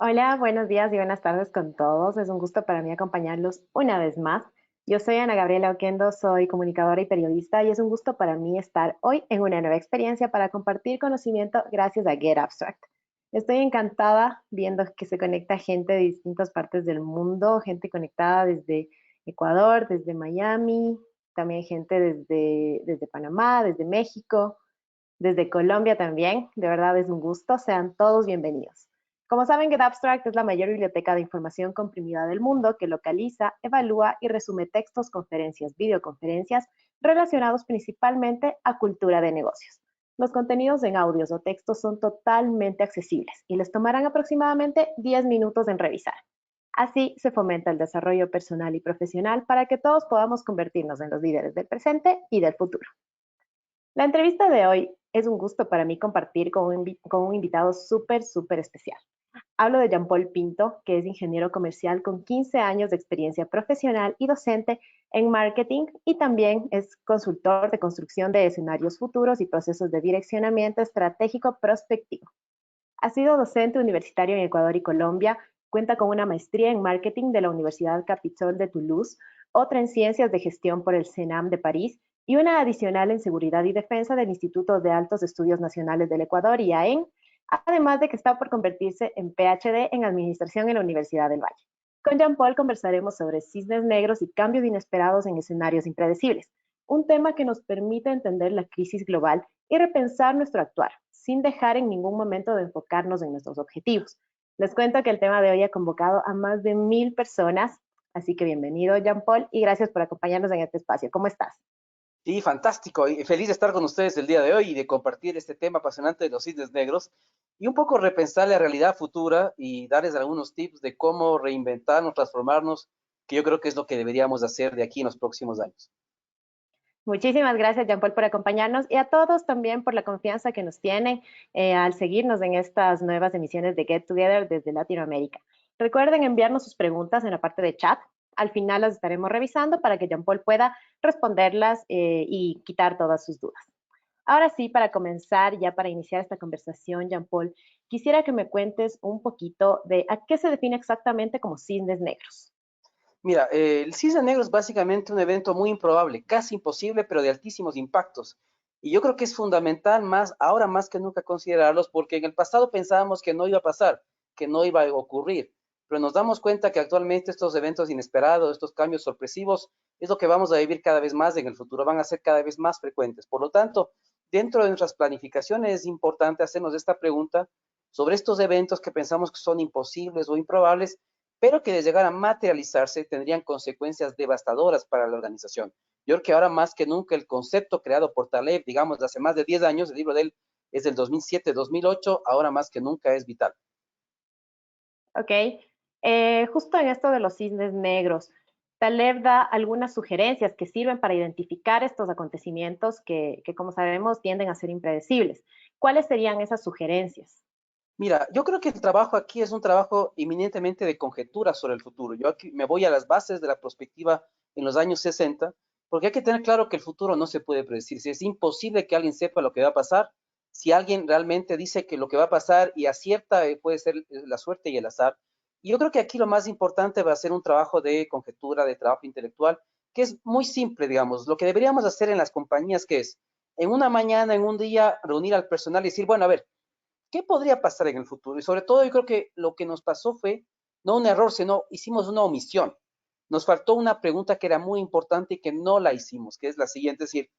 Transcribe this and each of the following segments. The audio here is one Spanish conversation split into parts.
Hola, buenos días y buenas tardes con todos. Es un gusto para mí acompañarlos una vez más. Yo soy Ana Gabriela Oquendo, soy comunicadora y periodista y es un gusto para mí estar hoy en una nueva experiencia para compartir conocimiento gracias a Get Abstract. Estoy encantada viendo que se conecta gente de distintas partes del mundo, gente conectada desde Ecuador, desde Miami, también gente desde Panamá, desde México, desde Colombia también. De verdad es un gusto. Sean todos bienvenidos. Como saben, GetAbstract es la mayor biblioteca de información comprimida del mundo que localiza, evalúa y resume textos, conferencias, videoconferencias relacionados principalmente a cultura de negocios. Los contenidos en audios o textos son totalmente accesibles y les tomarán aproximadamente 10 minutos en revisar. Así se fomenta el desarrollo personal y profesional para que todos podamos convertirnos en los líderes del presente y del futuro. La entrevista de hoy es un gusto para mí compartir con un invitado súper especial. Hablo de Jean-Paul Pinto, que es ingeniero comercial con 15 años de experiencia profesional y docente en marketing y también es consultor de construcción de escenarios futuros y procesos de direccionamiento estratégico prospectivo. Ha sido docente universitario en Ecuador y Colombia, cuenta con una maestría en marketing de la Universidad Capitol de Toulouse, otra en ciencias de gestión por el CENAM de París y una adicional en seguridad y defensa del Instituto de Altos Estudios Nacionales del Ecuador, IAEN, además de que está por convertirse en PhD en administración en la Universidad del Valle. Con Jean-Paul conversaremos sobre cisnes negros y cambios inesperados en escenarios impredecibles, un tema que nos permite entender la crisis global y repensar nuestro actuar, sin dejar en ningún momento de enfocarnos en nuestros objetivos. Les cuento que el tema de hoy ha convocado a más de 1000 personas, así que bienvenido Jean-Paul y gracias por acompañarnos en este espacio. ¿Cómo estás? Sí, fantástico. Y feliz de estar con ustedes el día de hoy y de compartir este tema apasionante de los cisnes negros y un poco repensar la realidad futura y darles algunos tips de cómo reinventarnos, transformarnos, que yo creo que es lo que deberíamos hacer de aquí en los próximos años. Muchísimas gracias, Jean-Paul, por acompañarnos y a todos también por la confianza que nos tienen al seguirnos en estas nuevas emisiones de Get Together desde Latinoamérica. Recuerden enviarnos sus preguntas en la parte de chat. Al final las estaremos revisando para que Jean-Paul pueda responderlas y quitar todas sus dudas. Ahora sí, para comenzar, ya para iniciar esta conversación, Jean-Paul, quisiera que me cuentes un poquito de a qué se define exactamente como cisnes negros. Mira, el cisne negro es básicamente un evento muy improbable, casi imposible, pero de altísimos impactos. Y yo creo que es fundamental más, ahora más que nunca considerarlos, porque en el pasado pensábamos que no iba a pasar, que no iba a ocurrir, pero nos damos cuenta que actualmente estos eventos inesperados, estos cambios sorpresivos, es lo que vamos a vivir cada vez más en el futuro, van a ser cada vez más frecuentes. Por lo tanto, dentro de nuestras planificaciones es importante hacernos esta pregunta sobre estos eventos que pensamos que son imposibles o improbables, pero que de llegar a materializarse tendrían consecuencias devastadoras para la organización. Yo creo que ahora más que nunca el concepto creado por Taleb, digamos, de hace más de 10 años, el libro de él es del 2007-2008, ahora más que nunca es vital. Ok, justo en esto de los cisnes negros, Taleb da algunas sugerencias que sirven para identificar estos acontecimientos que, como sabemos, tienden a ser impredecibles. ¿Cuáles serían esas sugerencias? Mira, yo creo que el trabajo aquí es un trabajo eminentemente de conjetura sobre el futuro. Yo aquí me voy a las bases de la perspectiva en los años 60, porque hay que tener claro que el futuro no se puede predecir. Si es imposible que alguien sepa lo que va a pasar, si alguien realmente dice que lo que va a pasar y acierta, puede ser la suerte y el azar. Y yo creo que aquí lo más importante va a ser un trabajo de conjetura, de trabajo intelectual, que es muy simple, digamos. Lo que deberíamos hacer en las compañías, que es en una mañana, en un día, reunir al personal y decir, bueno, a ver, ¿qué podría pasar en el futuro? Y sobre todo yo creo que lo que nos pasó fue no un error, sino hicimos una omisión. Nos faltó una pregunta que era muy importante y que no la hicimos, que es la siguiente, es decir,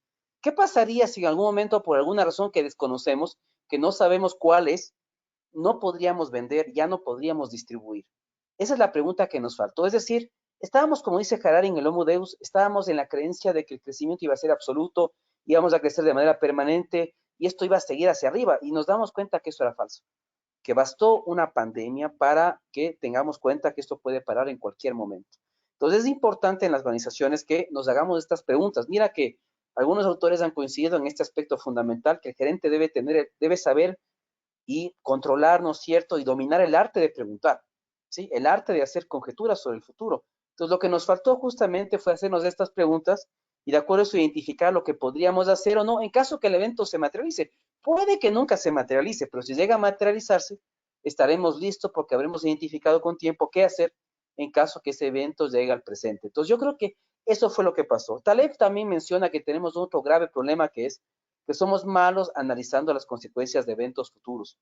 ¿qué pasaría si en algún momento, por alguna razón que desconocemos, que no sabemos cuál es, no podríamos vender, ya no podríamos distribuir? Esa es la pregunta que nos faltó. Es decir, estábamos, como dice Harari en el Homo Deus, estábamos en la creencia de que el crecimiento iba a ser absoluto, íbamos a crecer de manera permanente y esto iba a seguir hacia arriba. Y nos damos cuenta que eso era falso, que bastó una pandemia para que tengamos cuenta que esto puede parar en cualquier momento. Entonces es importante en las organizaciones que nos hagamos estas preguntas. Mira que algunos autores han coincidido en este aspecto fundamental, que el gerente debe tener, debe saber y controlar, ¿no es cierto? Y dominar el arte de preguntar, ¿sí? El arte de hacer conjeturas sobre el futuro. Entonces, lo que nos faltó justamente fue hacernos estas preguntas y de acuerdo a eso identificar lo que podríamos hacer o no en caso que el evento se materialice. Puede que nunca se materialice, pero si llega a materializarse, estaremos listos porque habremos identificado con tiempo qué hacer en caso que ese evento llegue al presente. Entonces yo creo que eso fue lo que pasó. Taleb también menciona que tenemos otro grave problema que es que somos malos analizando las consecuencias de eventos futuros.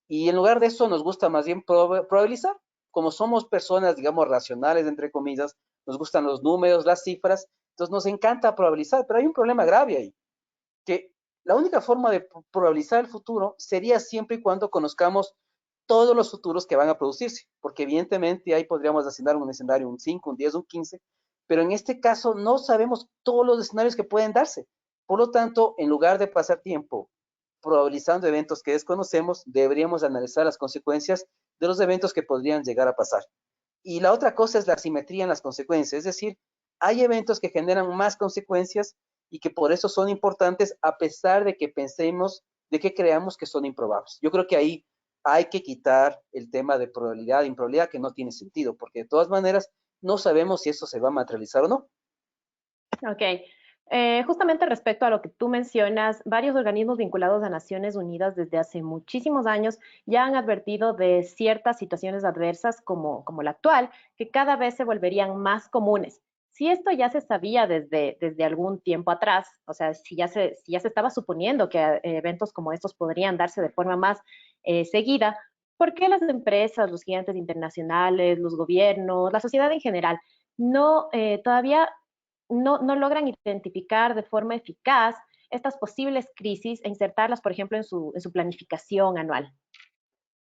Y en lugar de eso nos gusta más bien probabilizar. Como somos personas, digamos, racionales, entre comillas, nos gustan los números, las cifras, entonces nos encanta probabilizar, pero hay un problema grave ahí, que la única forma de probabilizar el futuro sería siempre y cuando conozcamos todos los futuros que van a producirse, porque evidentemente ahí podríamos asignar un escenario, un 5, un 10, un 15, pero en este caso no sabemos todos los escenarios que pueden darse. Por lo tanto, en lugar de pasar tiempo probabilizando eventos que desconocemos, deberíamos analizar las consecuencias de los eventos que podrían llegar a pasar. Y la otra cosa es la simetría en las consecuencias, es decir, hay eventos que generan más consecuencias y que por eso son importantes a pesar de que pensemos, de que creamos que son improbables. Yo creo que ahí hay que quitar el tema de probabilidad e improbabilidad que no tiene sentido, porque de todas maneras no sabemos si eso se va a materializar o no. Ok. Justamente respecto a lo que tú mencionas, varios organismos vinculados a Naciones Unidas desde hace muchísimos años ya han advertido de ciertas situaciones adversas como la actual, que cada vez se volverían más comunes. Si esto ya se sabía desde algún tiempo atrás, o sea, si ya se estaba suponiendo que eventos como estos podrían darse de forma más seguida, ¿por qué las empresas, los gigantes internacionales, los gobiernos, la sociedad en general, no todavía no logran identificar de forma eficaz estas posibles crisis e insertarlas, por ejemplo, en su planificación anual?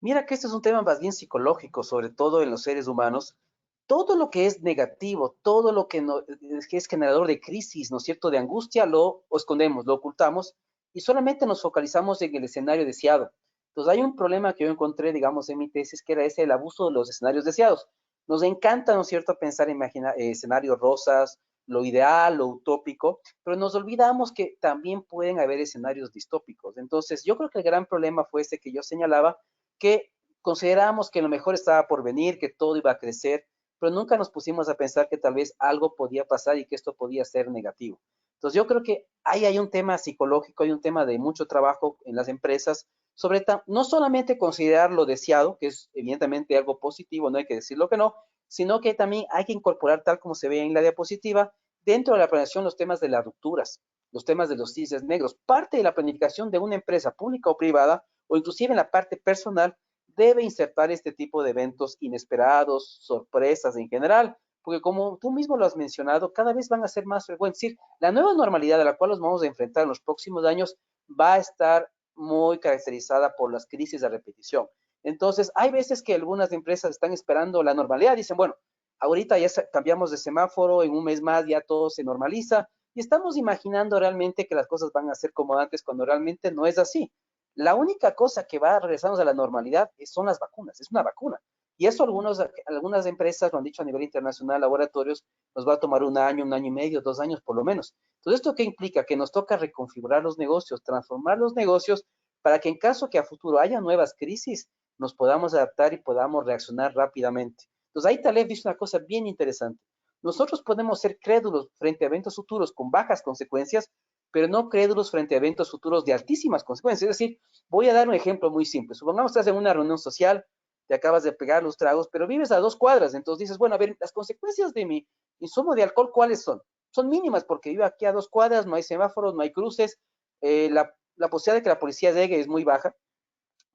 Mira que este es un tema más bien psicológico, sobre todo en los seres humanos. Todo lo que es negativo, todo lo que, no, que es generador de crisis, ¿no es cierto?, de angustia, lo escondemos, lo ocultamos y solamente nos focalizamos en el escenario deseado. Entonces hay un problema que yo encontré, digamos, en mi tesis, que era ese, el abuso de los escenarios deseados. Nos encanta, ¿no es cierto?, pensar en escenarios rosas, lo ideal, lo utópico, pero nos olvidamos que también pueden haber escenarios distópicos. Entonces yo creo que el gran problema fue este que yo señalaba, que considerábamos que lo mejor estaba por venir, que todo iba a crecer, pero nunca nos pusimos a pensar que tal vez algo podía pasar y que esto podía ser negativo. Entonces yo creo que ahí hay un tema psicológico, hay un tema de mucho trabajo en las empresas, sobre no solamente considerar lo deseado, que es evidentemente algo positivo, no hay que decirlo que no, sino que también hay que incorporar, tal como se ve en la diapositiva, dentro de la planeación los temas de las rupturas, los temas de los cisnes negros. Parte de la planificación de una empresa pública o privada, o inclusive en la parte personal, debe insertar este tipo de eventos inesperados, sorpresas en general, porque como tú mismo lo has mencionado, cada vez van a ser más frecuentes. Es decir, la nueva normalidad a la cual nos vamos a enfrentar en los próximos años va a estar muy caracterizada por las crisis de repetición. Entonces, hay veces que algunas empresas están esperando la normalidad, dicen, bueno, ahorita ya cambiamos de semáforo, en un mes más ya todo se normaliza, y estamos imaginando realmente que las cosas van a ser como antes, cuando realmente no es así. La única cosa que va a regresarnos a la normalidad son las vacunas, es una vacuna. Y eso algunas empresas lo han dicho a nivel internacional, laboratorios, nos va a tomar un año y medio, 2 años por lo menos. Entonces, ¿esto qué implica? Que nos toca reconfigurar los negocios, transformar los negocios para que en caso que a futuro haya nuevas crisis, nos podamos adaptar y podamos reaccionar rápidamente. Entonces, ahí Taleb dice una cosa bien interesante. Nosotros podemos ser crédulos frente a eventos futuros con bajas consecuencias, pero no crédulos frente a eventos futuros de altísimas consecuencias. Es decir, voy a dar un ejemplo muy simple. Supongamos que estás en una reunión social, te acabas de pegar los tragos, pero vives a 2 cuadras. Entonces dices, bueno, a ver, las consecuencias de mi insumo de alcohol, ¿cuáles son? Son mínimas porque vivo aquí a 2 cuadras, no hay semáforos, no hay cruces, la posibilidad de que la policía llegue es muy baja,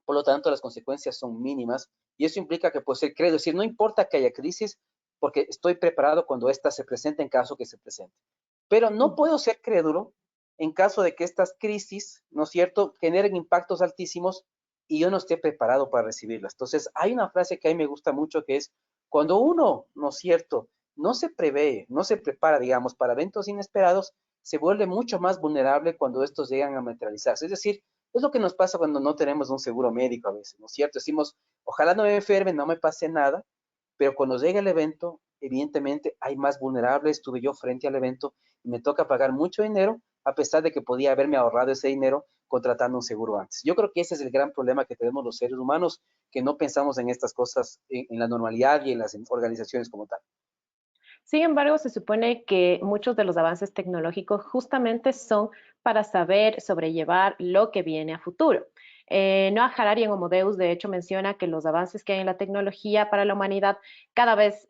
por lo tanto las consecuencias son mínimas y eso implica que puedo ser crédulo, es decir, no importa que haya crisis porque estoy preparado cuando ésta se presente en caso que se presente. Pero no puedo ser crédulo en caso de que estas crisis, ¿no es cierto?, generen impactos altísimos y yo no esté preparado para recibirlas. Entonces, hay una frase que a mí me gusta mucho que es, cuando uno, ¿no es cierto?, no se prevé, no se prepara, digamos, para eventos inesperados, se vuelve mucho más vulnerable cuando estos llegan a materializarse. Es decir, es lo que nos pasa cuando no tenemos un seguro médico a veces, ¿no es cierto? Decimos, ojalá no me enferme, no me pase nada, pero cuando llega el evento, evidentemente hay más vulnerables, estuve yo frente al evento y me toca pagar mucho dinero, a pesar de que podía haberme ahorrado ese dinero contratando un seguro antes. Yo creo que ese es el gran problema que tenemos los seres humanos, que no pensamos en estas cosas en la normalidad y en las organizaciones como tal. Sin embargo, se supone que muchos de los avances tecnológicos justamente son para saber sobrellevar lo que viene a futuro. Noah Harari en Homo Deus, de hecho, menciona que los avances que hay en la tecnología para la humanidad cada vez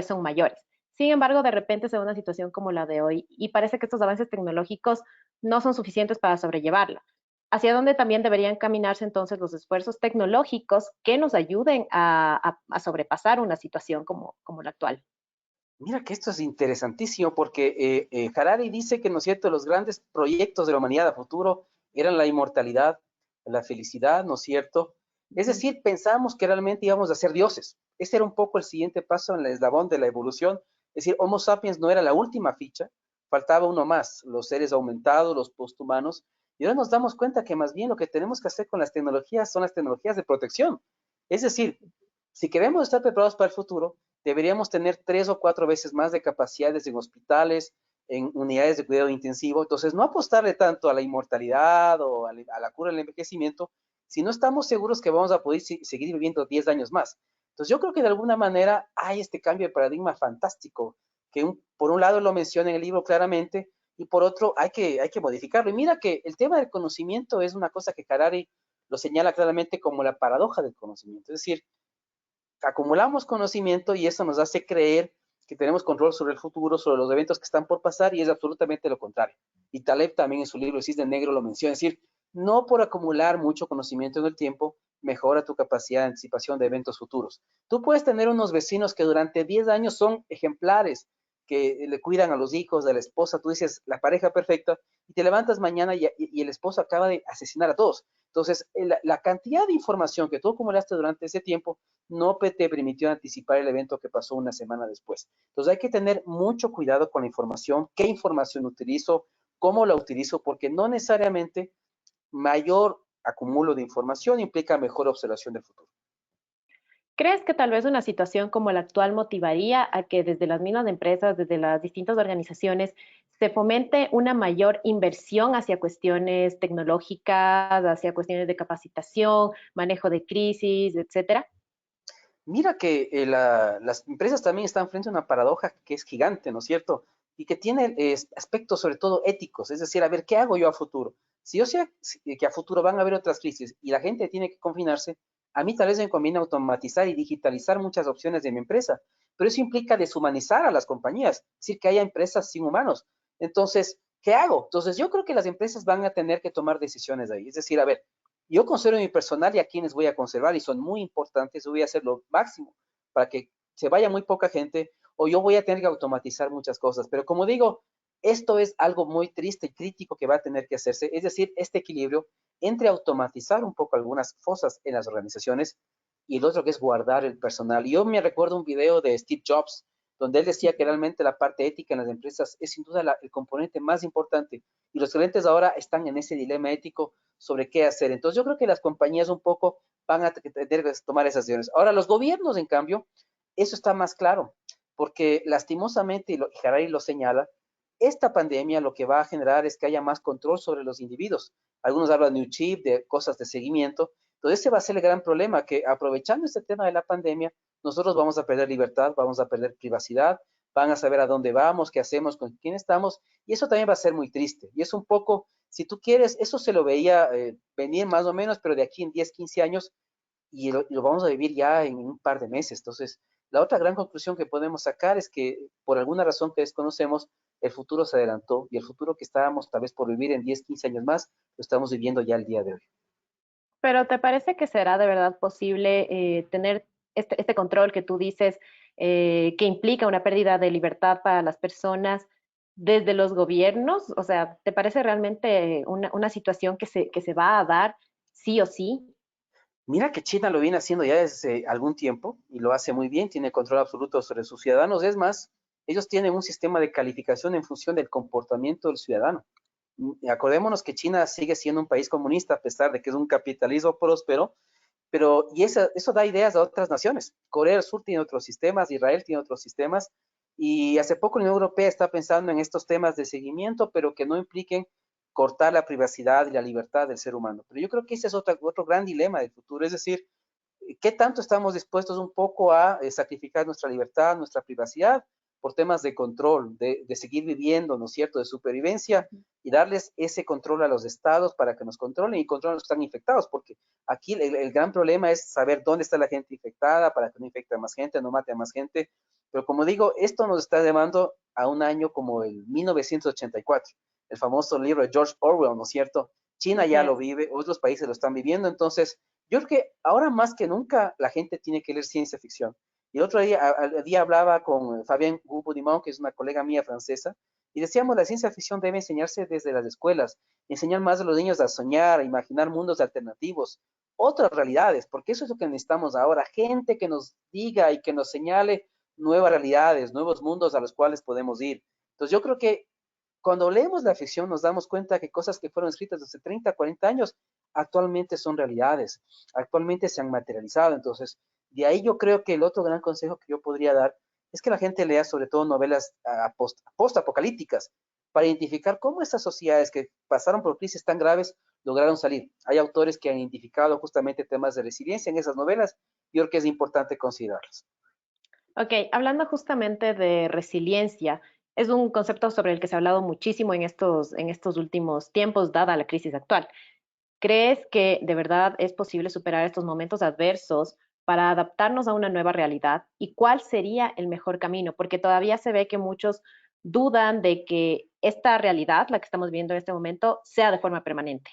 son mayores. Sin embargo, de repente se da una situación como la de hoy y parece que estos avances tecnológicos no son suficientes para sobrellevarla. ¿Hacia dónde también deberían caminarse entonces los esfuerzos tecnológicos que nos ayuden a sobrepasar una situación como la actual? Mira que esto es interesantísimo porque Harari dice que, ¿no es cierto?, los grandes proyectos de la humanidad a futuro eran la inmortalidad, la felicidad, ¿no es cierto? Es Ujú. decir, pensábamos que realmente íbamos a ser dioses. Ese era un poco el siguiente paso en el eslabón de la evolución. Es decir, Homo sapiens no era la última ficha, faltaba uno más, los seres aumentados, los posthumanos. Y ahora nos damos cuenta que más bien lo que tenemos que hacer con las tecnologías son las tecnologías de protección. Es decir, si queremos estar preparados para el futuro, deberíamos tener 3 o 4 veces más de capacidades en hospitales, en unidades de cuidado intensivo. Entonces, no apostarle tanto a la inmortalidad o a la cura del envejecimiento, si no estamos seguros que vamos a poder seguir viviendo 10 años más. Entonces, yo creo que de alguna manera hay este cambio de paradigma fantástico, que por un lado lo menciona en el libro claramente, y por otro hay que modificarlo. Y mira que el tema del conocimiento es una cosa que Harari lo señala claramente como la paradoja del conocimiento. Es decir, acumulamos conocimiento y eso nos hace creer que tenemos control sobre el futuro, sobre los eventos que están por pasar, y es absolutamente lo contrario. Y Taleb también en su libro El Cisne Negro lo menciona, es decir, no por acumular mucho conocimiento en el tiempo mejora tu capacidad de anticipación de eventos futuros. Tú puedes tener unos vecinos que durante 10 años son ejemplares, que le cuidan a los hijos, de la esposa, tú dices, la pareja perfecta, y te levantas mañana y el esposo acaba de asesinar a todos. Entonces, la cantidad de información que tú acumulaste durante ese tiempo no te permitió anticipar el evento que pasó una semana después. Entonces hay que tener mucho cuidado con la información, qué información utilizo, cómo la utilizo, porque no necesariamente mayor acumulo de información implica mejor observación del futuro. ¿Crees que tal vez una situación como la actual motivaría a que desde las mismas empresas, desde las distintas organizaciones, se fomente una mayor inversión hacia cuestiones tecnológicas, hacia cuestiones de capacitación, manejo de crisis, etcétera? Mira que las empresas también están frente a una paradoja que es gigante, ¿no es cierto? Y que tiene aspectos sobre todo éticos, es decir, a ver, ¿qué hago yo a futuro? Si yo sé que a futuro van a haber otras crisis y la gente tiene que confinarse, a mí tal vez me conviene automatizar y digitalizar muchas opciones de mi empresa, pero eso implica deshumanizar a las compañías, es decir, que haya empresas sin humanos. Entonces, ¿qué hago? Entonces, yo creo que las empresas van a tener que tomar decisiones ahí, es decir, a ver, yo conservo mi personal y a quienes voy a conservar y son muy importantes, voy a hacer lo máximo para que se vaya muy poca gente o yo voy a tener que automatizar muchas cosas. Pero como digo, esto es algo muy triste y crítico que va a tener que hacerse, es decir, este equilibrio entre automatizar un poco algunas cosas en las organizaciones y el otro que es guardar el personal. Yo me recuerdo un video de Steve Jobs donde él decía que realmente la parte ética en las empresas es sin duda el componente más importante y los clientes ahora están en ese dilema ético sobre qué hacer. Entonces yo creo que las compañías un poco van a tener que tomar esas decisiones. Ahora los gobiernos, en cambio, eso está más claro, porque lastimosamente, y Harari lo señala, esta pandemia lo que va a generar es que haya más control sobre los individuos. Algunos hablan de un chip, de cosas de seguimiento. Entonces ese va a ser el gran problema, que aprovechando este tema de la pandemia, nosotros vamos a perder libertad, vamos a perder privacidad, van a saber a dónde vamos, qué hacemos, con quién estamos, y eso también va a ser muy triste. Y es un poco, si tú quieres, eso se lo veía venir más o menos, pero de aquí en 10, 15 años, y lo vamos a vivir ya en un par de meses. Entonces, la otra gran conclusión que podemos sacar es que por alguna razón que desconocemos, el futuro se adelantó y el futuro que estábamos tal vez por vivir en 10, 15 años más, lo estamos viviendo ya el día de hoy. Pero ¿te parece que será de verdad posible tener este control que tú dices que implica una pérdida de libertad para las personas desde los gobiernos? O sea, ¿te parece realmente una situación que se va a dar sí o sí? Mira que China lo viene haciendo ya desde algún tiempo y lo hace muy bien, tiene control absoluto sobre sus ciudadanos. Es más, ellos tienen un sistema de calificación en función del comportamiento del ciudadano. Acordémonos que China sigue siendo un país comunista a pesar de que es un capitalismo próspero, pero y eso da ideas a otras naciones. Corea del Sur tiene otros sistemas, Israel tiene otros sistemas, y hace poco la Unión Europea está pensando en estos temas de seguimiento, pero que no impliquen cortar la privacidad y la libertad del ser humano. Pero yo creo que ese es otro gran dilema del futuro, es decir, ¿qué tanto estamos dispuestos un poco a sacrificar nuestra libertad, nuestra privacidad? por temas de control, de seguir viviendo, ¿no es cierto?, de supervivencia, y darles ese control a los estados para que nos controlen y controlen a los que están infectados, porque aquí el gran problema es saber dónde está la gente infectada para que no infecte a más gente, no mate a más gente. Pero como digo, esto nos está llevando a un año como el 1984, el famoso libro de George Orwell, ¿no es cierto? China Así ya lo es. vive, otros países lo están viviendo, entonces yo creo que ahora más que nunca la gente tiene que leer ciencia ficción. Y el otro día, al día hablaba con Fabienne Goupodimont, que es una colega mía francesa, y decíamos, la ciencia ficción debe enseñarse desde las escuelas, enseñar más a los niños a soñar, a imaginar mundos alternativos, otras realidades, porque eso es lo que necesitamos ahora, gente que nos diga y que nos señale nuevas realidades, nuevos mundos a los cuales podemos ir. Entonces yo creo que cuando leemos la ficción nos damos cuenta que cosas que fueron escritas hace 30, 40 años actualmente son realidades, actualmente se han materializado. Entonces, de ahí yo creo que el otro gran consejo que yo podría dar es que la gente lea sobre todo novelas post-apocalípticas para identificar cómo estas sociedades que pasaron por crisis tan graves lograron salir. Hay autores que han identificado justamente temas de resiliencia en esas novelas y yo creo que es importante considerarlas. Ok, hablando justamente de resiliencia, es un concepto sobre el que se ha hablado muchísimo en estos últimos tiempos, dada la crisis actual. ¿Crees que de verdad es posible superar estos momentos adversos para adaptarnos a una nueva realidad? ¿Y cuál sería el mejor camino? Porque todavía se ve que muchos dudan de que esta realidad, la que estamos viendo en este momento, sea de forma permanente.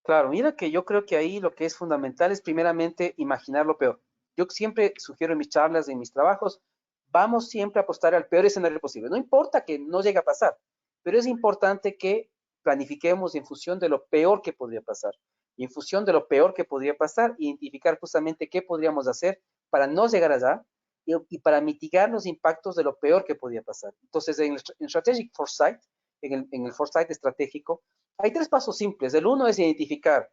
Claro, mira que yo creo que ahí lo que es fundamental es primeramente imaginar lo peor. Yo siempre sugiero en mis charlas, en mis trabajos, vamos siempre a apostar al peor escenario posible. No importa que no llegue a pasar, pero es importante que planifiquemos en función de lo peor que podría pasar. Y en función de lo peor que podría pasar, identificar justamente qué podríamos hacer para no llegar allá y para mitigar los impactos de lo peor que podría pasar. Entonces, en Strategic Foresight, en el Foresight estratégico, hay tres pasos simples. El uno es identificar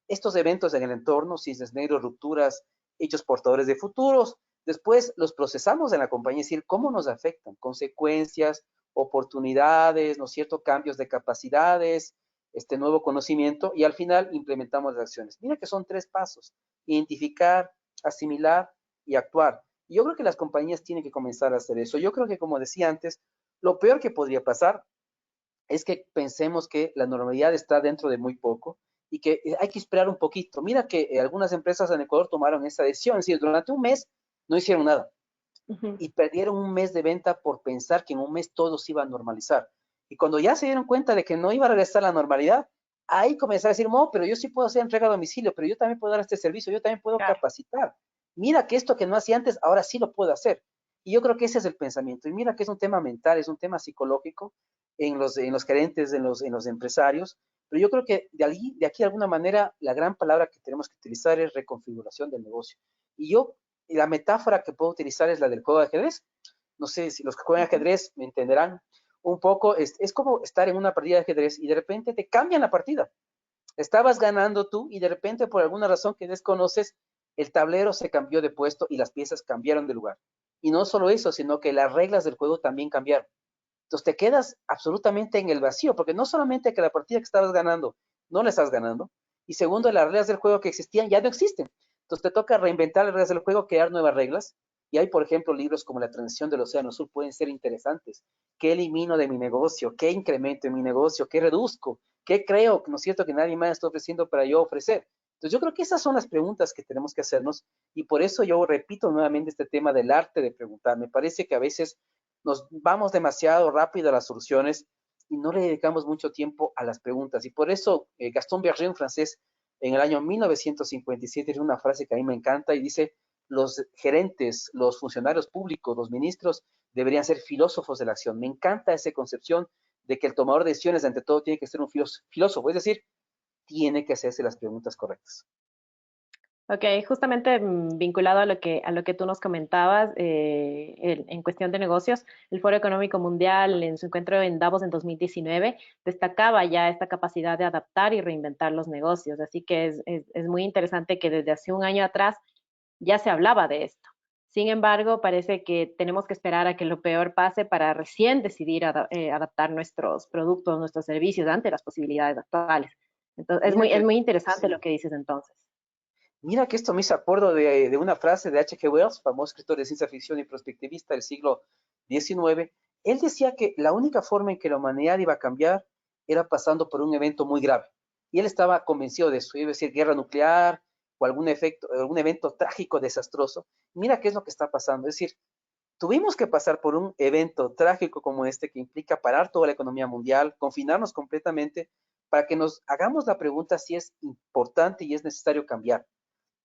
estos eventos en el entorno, cisnes negros, rupturas, hechos portadores de futuros. Después los procesamos en la compañía, es decir, cómo nos afectan, consecuencias, oportunidades, ¿no es cierto? Cambios de capacidades, este nuevo conocimiento y al final implementamos las acciones. Mira que son tres pasos, identificar, asimilar y actuar. Y yo creo que las compañías tienen que comenzar a hacer eso. Yo creo que, como decía antes, lo peor que podría pasar es que pensemos que la normalidad está dentro de muy poco y que hay que esperar un poquito. Mira que algunas empresas en Ecuador tomaron esa decisión, es decir, durante un mes no hicieron nada Ujú. y perdieron un mes de venta por pensar que en un mes todo se iba a normalizar. Y cuando ya se dieron cuenta de que no iba a regresar a la normalidad, ahí comenzaron a decir, no, pero yo sí puedo hacer entrega a domicilio, pero yo también puedo dar este servicio, yo también puedo Claro. capacitar. Mira que esto que no hacía antes, ahora sí lo puedo hacer. Y yo creo que ese es el pensamiento. Y mira que es un tema mental, es un tema psicológico en los gerentes, en los empresarios. Pero yo creo que de aquí de alguna manera la gran palabra que tenemos que utilizar es reconfiguración del negocio. Y la metáfora que puedo utilizar es la del juego de ajedrez. No sé si los que juegan Ujú. ajedrez me entenderán un poco. Es como estar en una partida de ajedrez y de repente te cambian la partida. Estabas ganando tú y de repente por alguna razón que desconoces, el tablero se cambió de puesto y las piezas cambiaron de lugar. Y no solo eso, sino que las reglas del juego también cambiaron. Entonces te quedas absolutamente en el vacío, porque no solamente que la partida que estabas ganando no la estás ganando, y segundo, las reglas del juego que existían ya no existen. Entonces te toca reinventar las reglas del juego, crear nuevas reglas. Y hay, por ejemplo, libros como La transición del Océano Sur pueden ser interesantes. ¿Qué elimino de mi negocio? ¿Qué incremento en mi negocio? ¿Qué reduzco? ¿Qué creo, no es cierto, que nadie más está ofreciendo para yo ofrecer? Entonces yo creo que esas son las preguntas que tenemos que hacernos y por eso yo repito nuevamente este tema del arte de preguntar. Me parece que a veces nos vamos demasiado rápido a las soluciones y no le dedicamos mucho tiempo a las preguntas. Y por eso Gaston Berger, un francés, en el año 1957, tiene una frase que a mí me encanta y dice, los gerentes, los funcionarios públicos, los ministros deberían ser filósofos de la acción. Me encanta esa concepción de que el tomador de decisiones, ante todo, tiene que ser un filósofo, es decir, tiene que hacerse las preguntas correctas. Ok, justamente vinculado a lo que tú nos comentabas en cuestión de negocios, el Foro Económico Mundial en su encuentro en Davos en 2019 destacaba ya esta capacidad de adaptar y reinventar los negocios. Así que es muy interesante que desde hace un año atrás ya se hablaba de esto. Sin embargo, parece que tenemos que esperar a que lo peor pase para recién decidir adaptar nuestros productos, nuestros servicios ante las posibilidades actuales. Entonces, Mira es que, muy interesante lo sí, que dices entonces. mira que esto me hizo acuerdo de una frase de H.G. Wells, famoso escritor de ciencia ficción y prospectivista del siglo XIX, él decía que la única forma en que la humanidad iba a cambiar era pasando por un evento muy grave. Y él estaba convencido de eso, iba a decir guerra nuclear o algún efecto, algún evento trágico, desastroso. Mira qué es lo que está pasando. Es decir, tuvimos que pasar por un evento trágico como este que implica parar toda la economía mundial, confinarnos completamente, para que nos hagamos la pregunta si es importante y es necesario cambiar.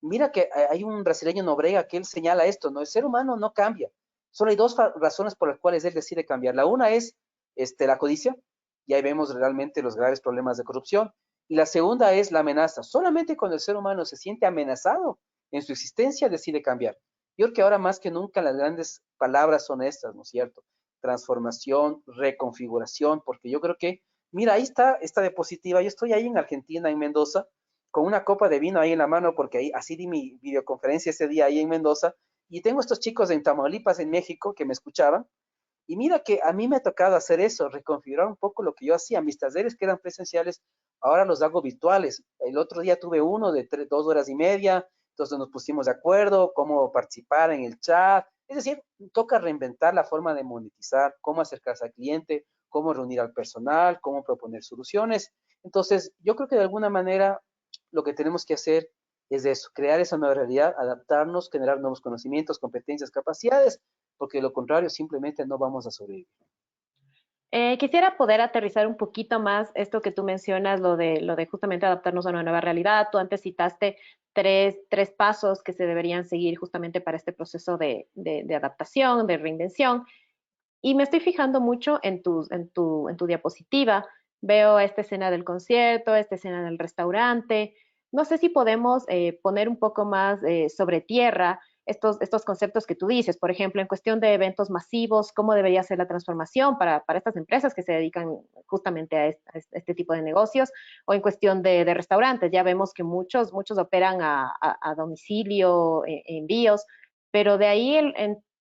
Mira que hay un brasileño Nobrega que él señala esto, ¿no? El ser humano no cambia. Solo hay dos razones por las cuales él decide cambiar. La una es la codicia, y ahí vemos realmente los graves problemas de corrupción. Y la segunda es la amenaza. Solamente cuando el ser humano se siente amenazado en su existencia decide cambiar. Yo creo que ahora más que nunca las grandes palabras son estas, ¿no es cierto? Transformación, reconfiguración, porque yo creo que, mira, ahí está esta diapositiva. Yo estoy ahí en Argentina, en Mendoza, con una copa de vino ahí en la mano, porque ahí, así di mi videoconferencia ese día ahí en Mendoza, y tengo estos chicos en Tamaulipas, en México, que me escuchaban, y mira que a mí me ha tocado hacer eso, reconfigurar un poco lo que yo hacía. Mis talleres que eran presenciales, ahora los hago virtuales. El otro día tuve uno de 2 horas y media, entonces nos pusimos de acuerdo, cómo participar en el chat. Es decir, toca reinventar la forma de monetizar, cómo acercarse al cliente, cómo reunir al personal, cómo proponer soluciones. Entonces, yo creo que de alguna manera lo que tenemos que hacer es eso, crear esa nueva realidad, adaptarnos, generar nuevos conocimientos, competencias, capacidades, porque de lo contrario simplemente no vamos a sobrevivir. Quisiera poder aterrizar un poquito más esto que tú mencionas, lo de justamente adaptarnos a una nueva realidad. Tú antes citaste tres pasos que se deberían seguir justamente para este proceso de adaptación, de reinvención. Y me estoy fijando mucho en tu diapositiva. Veo esta escena del concierto, esta escena del restaurante. No sé si podemos poner un poco más sobre tierra estos conceptos que tú dices. Por ejemplo, en cuestión de eventos masivos, ¿cómo debería ser la transformación para estas empresas que se dedican justamente a este tipo de negocios? O en cuestión de restaurantes, ya vemos que muchos operan a domicilio, envíos, pero de ahí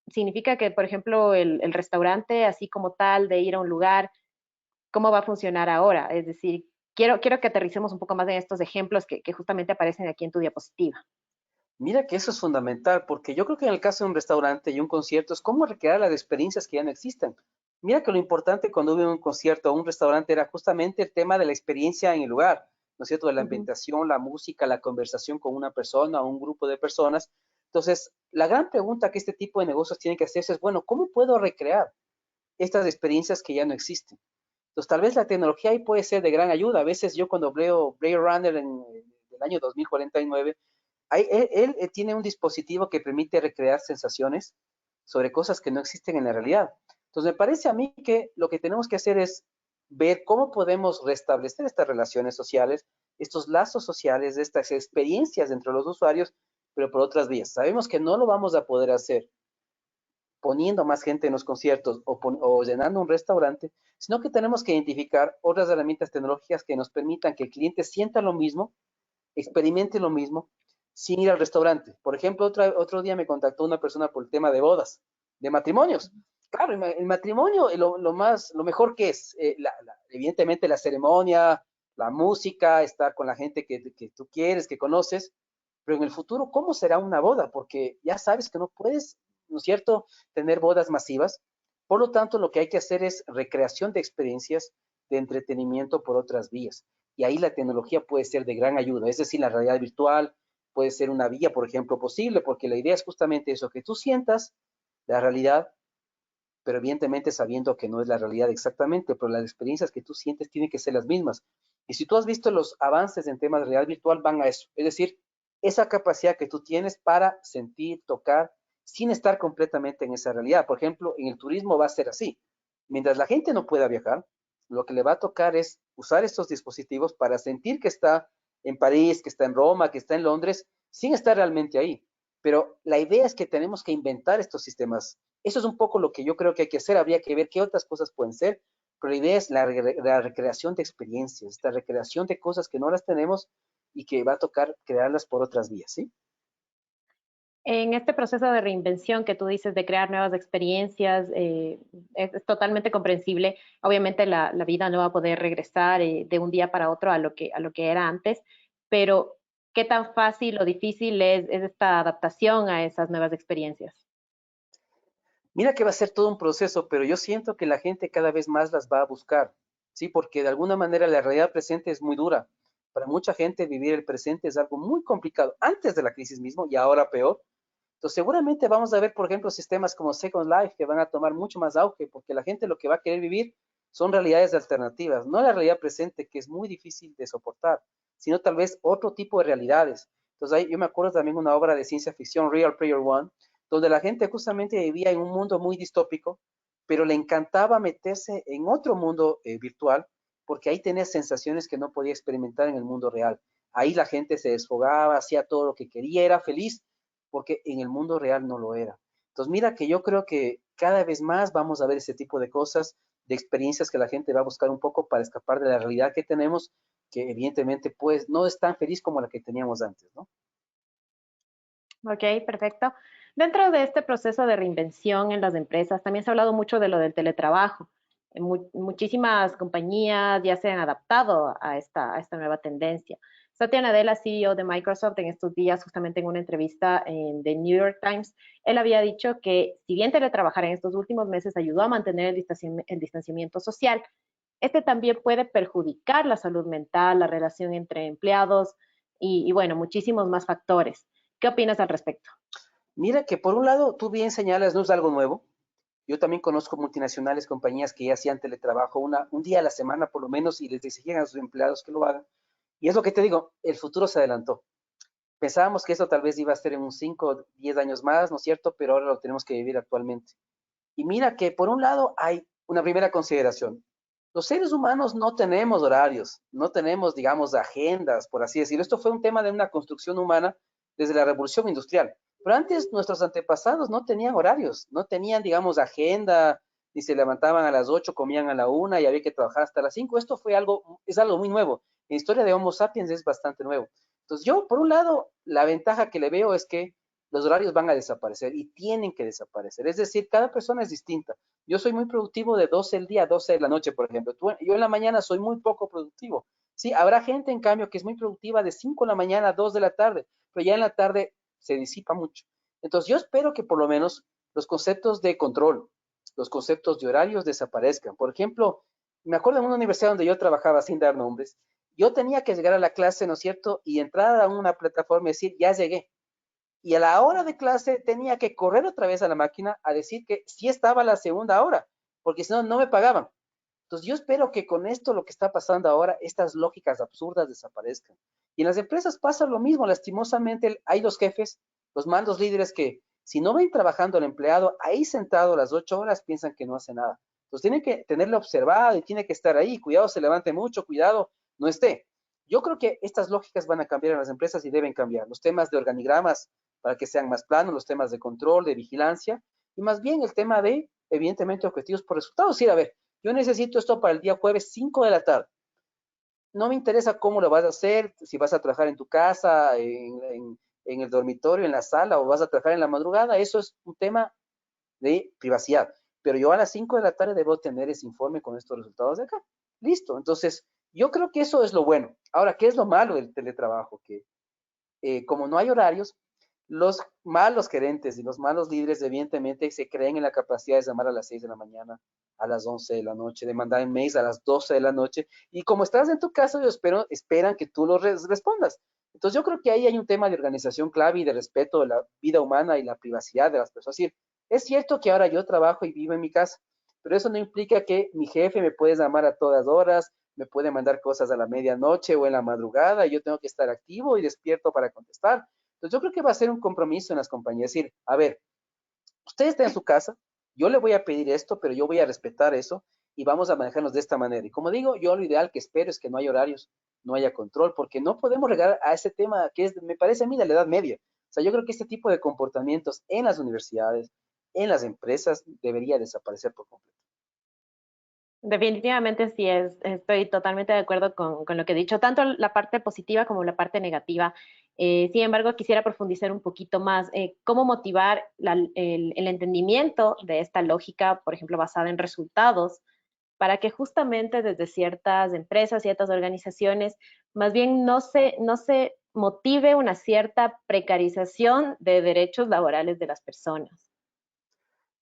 significa que, por ejemplo, el restaurante, así como tal, de ir a un lugar, ¿cómo va a funcionar ahora? Es decir, quiero que aterricemos un poco más en estos ejemplos que justamente aparecen aquí en tu diapositiva. Mira que eso es fundamental, porque yo creo que en el caso de un restaurante y un concierto es cómo recrear las experiencias que ya no existen. Mira que lo importante cuando hubo un concierto o un restaurante era justamente el tema de la experiencia en el lugar, ¿no es cierto? De la Ujú. ambientación, la música, la conversación con una persona o un grupo de personas. Entonces, la gran pregunta que este tipo de negocios tienen que hacerse es, bueno, ¿cómo puedo recrear estas experiencias que ya no existen? Entonces, tal vez la tecnología ahí puede ser de gran ayuda. A veces yo cuando veo Blade Runner en el año 2049, él tiene un dispositivo que permite recrear sensaciones sobre cosas que no existen en la realidad. Entonces, me parece a mí que lo que tenemos que hacer es ver cómo podemos restablecer estas relaciones sociales, estos lazos sociales, estas experiencias entre los usuarios, pero por otras vías. Sabemos que no lo vamos a poder hacer poniendo más gente en los conciertos o llenando un restaurante, sino que tenemos que identificar otras herramientas tecnológicas que nos permitan que el cliente sienta lo mismo, experimente lo mismo, sin ir al restaurante. Por ejemplo, otro día me contactó una persona por el tema de bodas, de matrimonios. Claro, el matrimonio, lo mejor que es, evidentemente la ceremonia, la música, estar con la gente que tú quieres, que conoces, pero en el futuro, ¿cómo será una boda? Porque ya sabes que no puedes, ¿no es cierto?, tener bodas masivas. Por lo tanto, lo que hay que hacer es recreación de experiencias de entretenimiento por otras vías. Y ahí la tecnología puede ser de gran ayuda. Es decir, la realidad virtual puede ser una vía, por ejemplo, posible, porque la idea es justamente eso, que tú sientas la realidad, pero evidentemente sabiendo que no es la realidad exactamente, pero las experiencias que tú sientes tienen que ser las mismas. Y si tú has visto los avances en temas de realidad virtual, van a eso. Es decir, esa capacidad que tú tienes para sentir, tocar, sin estar completamente en esa realidad. Por ejemplo, en el turismo va a ser así. Mientras la gente no pueda viajar, lo que le va a tocar es usar estos dispositivos para sentir que está en París, que está en Roma, que está en Londres, sin estar realmente ahí. Pero la idea es que tenemos que inventar estos sistemas. Eso es un poco lo que yo creo que hay que hacer. Habría que ver qué otras cosas pueden ser, pero la idea es la recreación de experiencias, la recreación de cosas que no las tenemos y que va a tocar crearlas por otras vías, ¿sí? En este proceso de reinvención que tú dices de crear nuevas experiencias, es totalmente comprensible. Obviamente la vida no va a poder regresar de un día para otro a lo que era antes, pero ¿qué tan fácil o difícil es esta adaptación a esas nuevas experiencias? Mira que va a ser todo un proceso, pero yo siento que la gente cada vez más las va a buscar, ¿sí? Porque de alguna manera la realidad presente es muy dura. Para mucha gente vivir el presente es algo muy complicado, antes de la crisis mismo y ahora peor. Entonces seguramente vamos a ver, por ejemplo, sistemas como Second Life que van a tomar mucho más auge, porque la gente lo que va a querer vivir son realidades alternativas, no la realidad presente, que es muy difícil de soportar, sino tal vez otro tipo de realidades. Entonces ahí, yo me acuerdo también una obra de ciencia ficción, Real Player One, donde la gente justamente vivía en un mundo muy distópico, pero le encantaba meterse en otro mundo virtual, porque ahí tenía sensaciones que no podía experimentar en el mundo real. Ahí la gente se desfogaba, hacía todo lo que quería, era feliz, porque en el mundo real no lo era. Entonces, mira que yo creo que cada vez más vamos a ver ese tipo de cosas, de experiencias que la gente va a buscar un poco para escapar de la realidad que tenemos, que evidentemente pues no es tan feliz como la que teníamos antes, ¿no? Ok, perfecto. Dentro de este proceso de reinvención en las empresas, también se ha hablado mucho de lo del teletrabajo. Muchísimas compañías ya se han adaptado a esta nueva tendencia. Satya Nadella, CEO de Microsoft, en estos días, justamente en una entrevista en The New York Times, él había dicho que si bien teletrabajar en estos últimos meses ayudó a mantener el distanciamiento social, este también puede perjudicar la salud mental, la relación entre empleados bueno, muchísimos más factores. ¿Qué opinas al respecto? Mira que por un lado, tú bien señalas, no es algo nuevo. Yo también conozco multinacionales, compañías que ya hacían teletrabajo un día a la semana por lo menos y les exigían a sus empleados que lo hagan. Y es lo que te digo, el futuro se adelantó. Pensábamos que eso tal vez iba a ser en un 5 o 10 años más, ¿no es cierto? Pero ahora lo tenemos que vivir actualmente. Y mira que por un lado hay una primera consideración. Los seres humanos no tenemos horarios, no tenemos, digamos, agendas, por así decirlo. Esto fue un tema de una construcción humana desde la revolución industrial. Pero antes nuestros antepasados no tenían horarios, no tenían, digamos, agenda, ni se levantaban a las 8, comían a la 1 y había que trabajar hasta las 5. Esto fue algo, es algo muy nuevo. En la historia de Homo sapiens es bastante nuevo. Entonces yo, por un lado, la ventaja que le veo es que los horarios van a desaparecer y tienen que desaparecer. Es decir, cada persona es distinta. Yo soy muy productivo de 12 del día a 12 de la noche, por ejemplo. Yo en la mañana soy muy poco productivo. Sí, habrá gente, en cambio, que es muy productiva de 5 de la mañana a 2 de la tarde, pero ya en la tarde se disipa mucho. Entonces, yo espero que por lo menos los conceptos de control, los conceptos de horarios desaparezcan. Por ejemplo, me acuerdo en una universidad donde yo trabajaba sin dar nombres, yo tenía que llegar a la clase, ¿no es cierto? Y entrar a una plataforma y decir, ya llegué, y a la hora de clase tenía que correr otra vez a la máquina a decir que sí estaba la segunda hora, porque si no, no me pagaban. Entonces yo espero que con esto lo que está pasando ahora, estas lógicas absurdas desaparezcan. Y en las empresas pasa lo mismo, lastimosamente hay los jefes, los mandos líderes que si no ven trabajando al empleado ahí sentado las 8 horas, piensan que no hace nada. Entonces tienen que tenerlo observado y tiene que estar ahí, cuidado, se levante mucho, cuidado, no esté. Yo creo que estas lógicas van a cambiar en las empresas y deben cambiar. Los temas de organigramas para que sean más planos, los temas de control, de vigilancia, y más bien el tema de, evidentemente, objetivos por resultados. Sí, a ver, yo necesito esto para el día jueves 5 de la tarde. No me interesa cómo lo vas a hacer, si vas a trabajar en tu casa, en el dormitorio, en la sala, o vas a trabajar en la madrugada, eso es un tema de privacidad. Pero yo a las 5 de la tarde debo tener ese informe con estos resultados de acá. Listo. Entonces, yo creo que eso es lo bueno. Ahora, ¿qué es lo malo del teletrabajo? Que como no hay horarios, los malos gerentes y los malos líderes evidentemente se creen en la capacidad de llamar a las 6 de la mañana, a las 11 de la noche, de mandar emails a las 12 de la noche. Y como estás en tu casa, yo esperan que tú los respondas. Entonces yo creo que ahí hay un tema de organización clave y de respeto de la vida humana y la privacidad de las personas. Es decir, es cierto que ahora yo trabajo y vivo en mi casa, pero eso no implica que mi jefe me puede llamar a todas horas, me puede mandar cosas a la medianoche o en la madrugada y yo tengo que estar activo y despierto para contestar. Entonces yo creo que va a ser un compromiso en las compañías, decir, a ver, usted está en su casa, yo le voy a pedir esto, pero yo voy a respetar eso y vamos a manejarnos de esta manera. Y como digo, yo lo ideal que espero es que no haya horarios, no haya control, porque no podemos llegar a ese tema que es, me parece a mí, de la edad media. O sea, yo creo que este tipo de comportamientos en las universidades, en las empresas, debería desaparecer por completo. Definitivamente sí, estoy totalmente de acuerdo con lo que he dicho, tanto la parte positiva como la parte negativa. Sin embargo, quisiera profundizar un poquito más. ¿Cómo motivar el entendimiento de esta lógica, por ejemplo, basada en resultados, para que justamente desde ciertas empresas, ciertas organizaciones, más bien no se motive una cierta precarización de derechos laborales de las personas?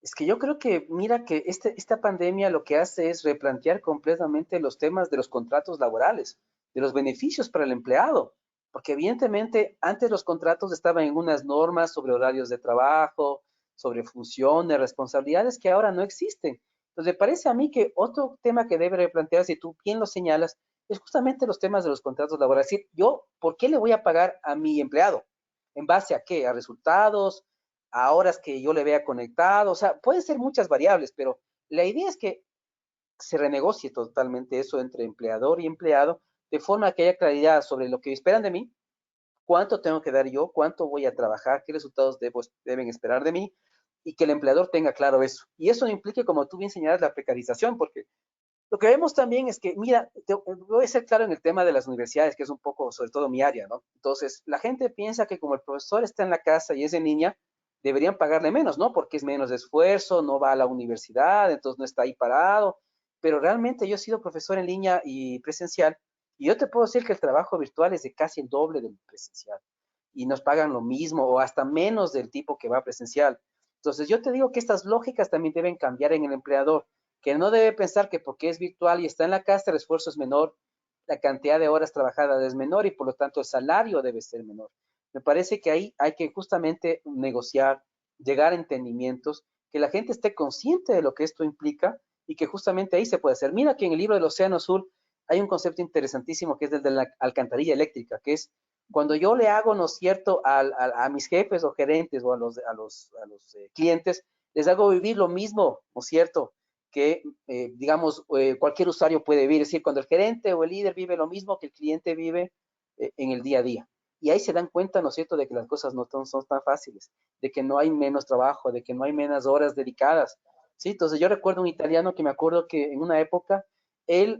Es que yo creo que, mira que esta pandemia lo que hace es replantear completamente los temas de los contratos laborales, de los beneficios para el empleado, porque evidentemente antes los contratos estaban en unas normas sobre horarios de trabajo, sobre funciones, responsabilidades que ahora no existen. Entonces, me parece a mí que otro tema que debe replantearse, y tú bien lo señalas, es justamente los temas de los contratos laborales. Es decir, yo, ¿por qué le voy a pagar a mi empleado? ¿En base a qué? ¿A resultados? ¿A horas que yo le vea conectado? O sea, pueden ser muchas variables, pero la idea es que se renegocie totalmente eso entre empleador y empleado, de forma que haya claridad sobre lo que esperan de mí, cuánto tengo que dar yo, cuánto voy a trabajar, qué resultados deben esperar de mí, y que el empleador tenga claro eso. Y eso no implique, como tú bien señalas, la precarización, porque lo que vemos también es que, mira, voy a ser claro en el tema de las universidades, que es un poco, sobre todo mi área, ¿no? Entonces, la gente piensa que como el profesor está en la casa y es de niña, deberían pagarle menos, ¿no? Porque es menos de esfuerzo, no va a la universidad, entonces no está ahí parado. Pero realmente yo he sido profesor en línea y presencial, y yo te puedo decir que el trabajo virtual es de casi el doble del presencial, y nos pagan lo mismo o hasta menos del tipo que va presencial. Entonces, yo te digo que estas lógicas también deben cambiar en el empleador, que no debe pensar que porque es virtual y está en la casa el esfuerzo es menor, la cantidad de horas trabajadas es menor y por lo tanto el salario debe ser menor. Me parece que ahí hay que justamente negociar, llegar a entendimientos, que la gente esté consciente de lo que esto implica y que justamente ahí se puede hacer. Mira que en el libro del Océano Azul hay un concepto interesantísimo que es el de la alcantarilla eléctrica, que es cuando yo le hago, ¿no es cierto?, a mis jefes o gerentes o a los clientes, les hago vivir lo mismo, ¿no es cierto?, que, digamos, cualquier usuario puede vivir. Es decir, cuando el gerente o el líder vive lo mismo que el cliente vive en el día a día. Y ahí se dan cuenta, ¿no es cierto?, de que las cosas no son tan fáciles, de que no hay menos trabajo, de que no hay menos horas dedicadas. ¿Sí? Entonces yo recuerdo un italiano que me acuerdo que en una época él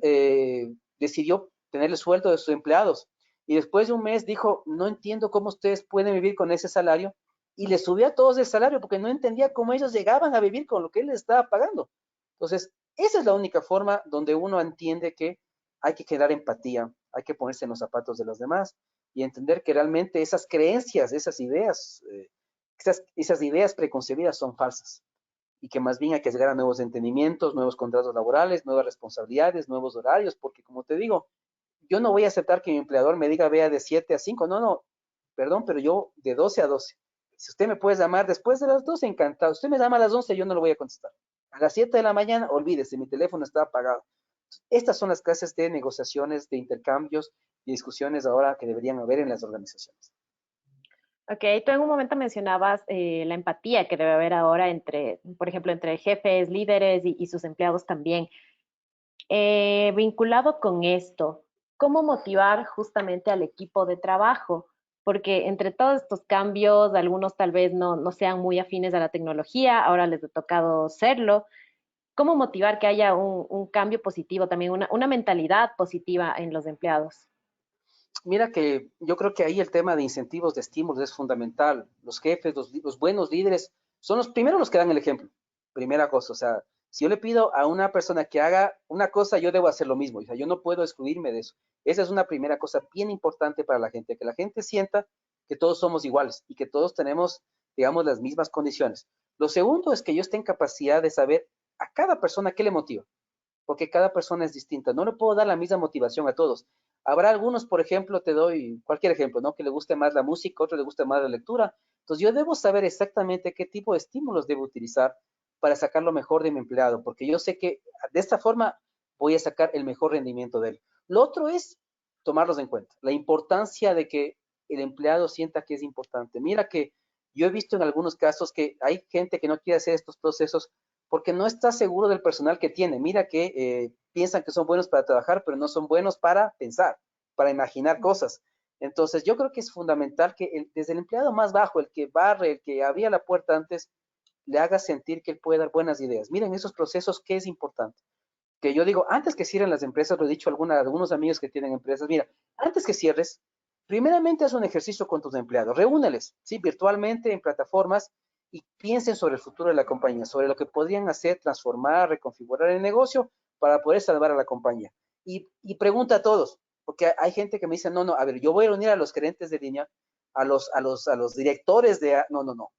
decidió tener el sueldo de sus empleados y después de un mes dijo, no entiendo cómo ustedes pueden vivir con ese salario, y le subió a todos el salario porque no entendía cómo ellos llegaban a vivir con lo que él les estaba pagando. Entonces, esa es la única forma donde uno entiende que hay que generar empatía, hay que ponerse en los zapatos de los demás y entender que realmente esas creencias, esas ideas preconcebidas son falsas y que más bien hay que llegar a nuevos entendimientos, nuevos contratos laborales, nuevas responsabilidades, nuevos horarios, porque como te digo, yo no voy a aceptar que mi empleador me diga vea de 7 a 5, no, no, perdón, pero yo de 12 a 12. Si usted me puede llamar después de las 12, encantado. Si usted me llama a las 11, yo no lo voy a contestar. A las 7 de la mañana, olvídese, mi teléfono está apagado. Estas son las clases de negociaciones, de intercambios y discusiones ahora que deberían haber en las organizaciones. Ok, tú en un momento mencionabas la empatía que debe haber ahora entre, por ejemplo, entre jefes, líderes y sus empleados también. Vinculado con esto, ¿cómo motivar justamente al equipo de trabajo? Porque entre todos estos cambios, algunos tal vez no sean muy afines a la tecnología, ahora les ha tocado serlo. ¿Cómo motivar que haya un cambio positivo, también una mentalidad positiva en los empleados? Mira que yo creo que ahí el tema de incentivos, de estímulos es fundamental. Los jefes, los buenos líderes son los primeros los que dan el ejemplo. Primera cosa, o sea, si yo le pido a una persona que haga una cosa, yo debo hacer lo mismo. O sea, yo no puedo excluirme de eso. Esa es una primera cosa bien importante para la gente, que la gente sienta que todos somos iguales y que todos tenemos, digamos, las mismas condiciones. Lo segundo es que yo esté en capacidad de saber a cada persona qué le motiva, porque cada persona es distinta. No le puedo dar la misma motivación a todos. Habrá algunos, por ejemplo, te doy cualquier ejemplo, ¿no? Que le guste más la música, otro le guste más la lectura. Entonces yo debo saber exactamente qué tipo de estímulos debo utilizar para sacar lo mejor de mi empleado, porque yo sé que de esta forma voy a sacar el mejor rendimiento de él. Lo otro es tomarlos en cuenta, la importancia de que el empleado sienta que es importante. Mira que yo he visto en algunos casos que hay gente que no quiere hacer estos procesos porque no está seguro del personal que tiene. Mira que piensan que son buenos para trabajar, pero no son buenos para pensar, para imaginar cosas. Entonces, yo creo que es fundamental que desde el empleado más bajo, el que barre, el que abría la puerta antes, le haga sentir que él puede dar buenas ideas. Miren esos procesos, ¿qué es importante? Que yo digo, antes que cierren las empresas, lo he dicho a algunos amigos que tienen empresas, mira, antes que cierres, primeramente haz un ejercicio con tus empleados, reúneles, ¿sí? Virtualmente en plataformas y piensen sobre el futuro de la compañía, sobre lo que podrían hacer, transformar, reconfigurar el negocio para poder salvar a la compañía. Y pregunta a todos, porque hay gente que me dice, no, no, a ver, yo voy a reunir a los gerentes de línea, a los directores de, no, no, no.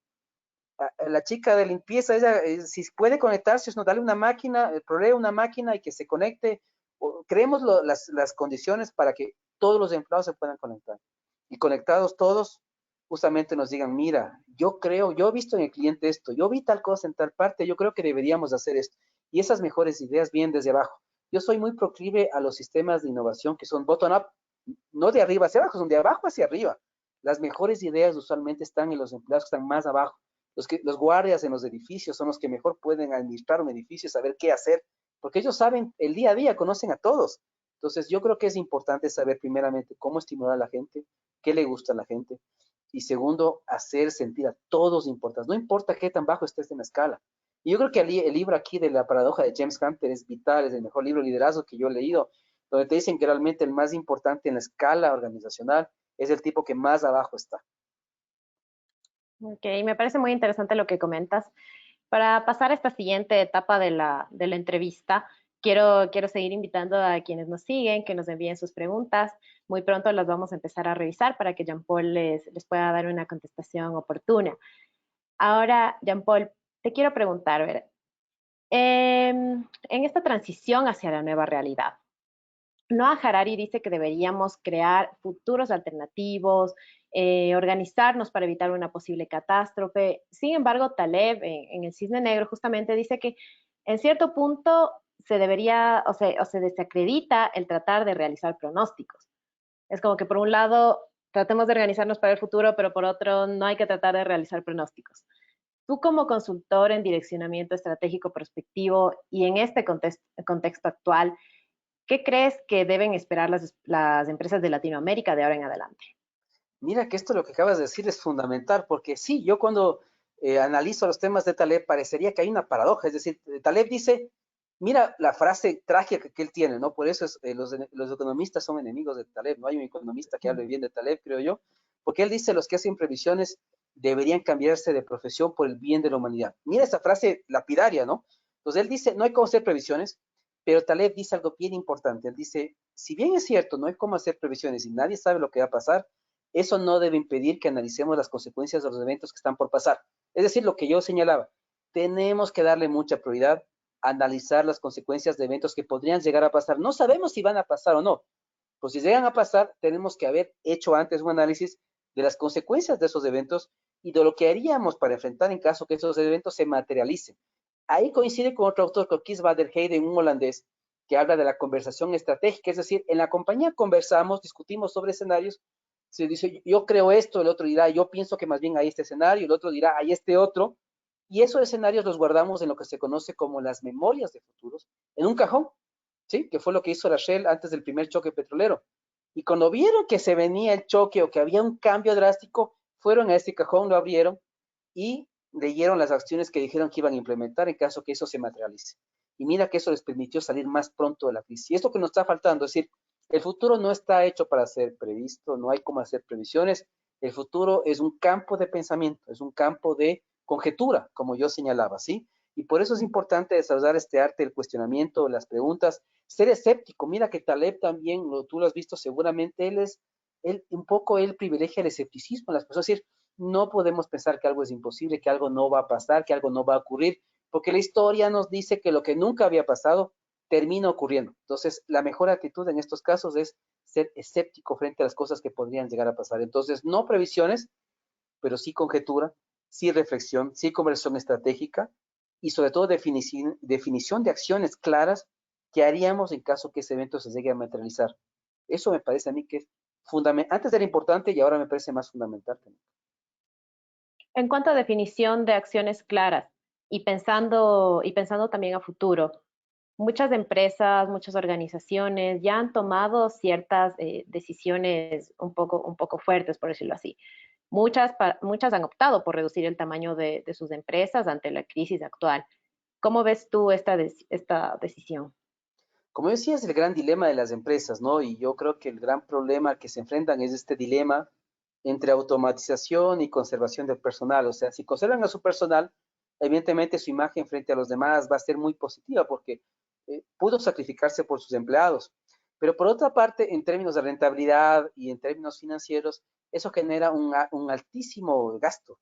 la chica de limpieza, ella, si puede conectarse, no, darle una máquina, provee una máquina y que se conecte. Creemos las condiciones para que todos los empleados se puedan conectar. Y conectados todos, justamente nos digan, mira, yo creo, yo he visto en el cliente esto, yo vi tal cosa en tal parte, yo creo que deberíamos hacer esto. Y esas mejores ideas vienen desde abajo. Yo soy muy proclive a los sistemas de innovación que son bottom-up, no de arriba hacia abajo, son de abajo hacia arriba. Las mejores ideas usualmente están en los empleados que están más abajo. Los guardias en los edificios son los que mejor pueden administrar un edificio, saber qué hacer, porque ellos saben el día a día, conocen a todos. Entonces, yo creo que es importante saber primeramente cómo estimular a la gente, qué le gusta a la gente, y segundo, hacer sentir a todos importantes. No importa qué tan bajo estés en la escala. Y yo creo que el libro aquí de la paradoja de James Hunter es vital, es el mejor libro de liderazgo que yo he leído, donde te dicen que realmente el más importante en la escala organizacional es el tipo que más abajo está. Ok, me parece muy interesante lo que comentas. Para pasar a esta siguiente etapa de la entrevista, quiero seguir invitando a quienes nos siguen, que nos envíen sus preguntas. Muy pronto las vamos a empezar a revisar para que Jean-Paul les pueda dar una contestación oportuna. Ahora, Jean-Paul, te quiero preguntar, a ver, en esta transición hacia la nueva realidad, Noah Harari dice que deberíamos crear futuros alternativos, organizarnos para evitar una posible catástrofe. Sin embargo, Taleb en El Cisne Negro justamente dice que en cierto punto se debería o se desacredita el tratar de realizar pronósticos. Es como que por un lado tratemos de organizarnos para el futuro, pero por otro no hay que tratar de realizar pronósticos. Tú como consultor en direccionamiento estratégico prospectivo y en este contexto actual, ¿qué crees que deben esperar las empresas de Latinoamérica de ahora en adelante? Mira que esto lo que acabas de decir es fundamental, porque sí, yo cuando analizo los temas de Taleb parecería que hay una paradoja, es decir, Taleb dice, mira la frase trágica que él tiene, ¿no? Por eso los economistas son enemigos de Taleb, no hay un economista que hable bien de Taleb, creo yo, porque él dice, los que hacen previsiones deberían cambiarse de profesión por el bien de la humanidad. Mira esa frase lapidaria, ¿no? Entonces él dice, no hay cómo hacer previsiones, pero Taleb dice algo bien importante, él dice, si bien es cierto, no hay cómo hacer previsiones y nadie sabe lo que va a pasar, eso no debe impedir que analicemos las consecuencias de los eventos que están por pasar. Es decir, lo que yo señalaba, tenemos que darle mucha prioridad a analizar las consecuencias de eventos que podrían llegar a pasar. No sabemos si van a pasar o no, pues si llegan a pasar, tenemos que haber hecho antes un análisis de las consecuencias de esos eventos y de lo que haríamos para enfrentar en caso que esos eventos se materialicen. Ahí coincide con otro autor, con Kees van der Heijden, un holandés, que habla de la conversación estratégica, es decir, en la compañía conversamos, discutimos sobre escenarios, se dice, yo creo esto, el otro dirá, yo pienso que más bien hay este escenario, el otro dirá, hay este otro, y esos escenarios los guardamos en lo que se conoce como las memorias de futuros, en un cajón, ¿sí? Que fue lo que hizo la Shell antes del primer choque petrolero. Y cuando vieron que se venía el choque o que había un cambio drástico, fueron a este cajón, lo abrieron y leyeron las acciones que dijeron que iban a implementar en caso que eso se materialice. Y mira que eso les permitió salir más pronto de la crisis. Y esto que nos está faltando, es decir, el futuro no está hecho para ser previsto, no hay cómo hacer previsiones. El futuro es un campo de pensamiento, es un campo de conjetura, como yo señalaba, ¿sí? Y por eso es importante desarrollar este arte del cuestionamiento, las preguntas, ser escéptico. Mira que Taleb también, tú lo has visto seguramente, él un poco él privilegia el escepticismo en las personas, es decir, no podemos pensar que algo es imposible, que algo no va a pasar, que algo no va a ocurrir, porque la historia nos dice que lo que nunca había pasado termina ocurriendo. Entonces, la mejor actitud en estos casos es ser escéptico frente a las cosas que podrían llegar a pasar. Entonces, no previsiones, pero sí conjetura, sí reflexión, sí conversión estratégica y sobre todo definición de acciones claras que haríamos en caso que ese evento se llegue a materializar. Eso me parece a mí que es fundamental. Antes era importante y ahora me parece más fundamental. En cuanto a definición de acciones claras y pensando también a futuro, muchas empresas, muchas organizaciones ya han tomado ciertas decisiones un poco fuertes, por decirlo así. Muchas han optado por reducir el tamaño de sus empresas ante la crisis actual. ¿Cómo ves tú esta decisión? Como decía, es el gran dilema de las empresas, ¿no? Y yo creo que el gran problema al que se enfrentan es este dilema entre automatización y conservación del personal. O sea, si conservan a su personal, evidentemente su imagen frente a los demás va a ser muy positiva porque pudo sacrificarse por sus empleados. Pero por otra parte, en términos de rentabilidad y en términos financieros, eso genera un altísimo gasto.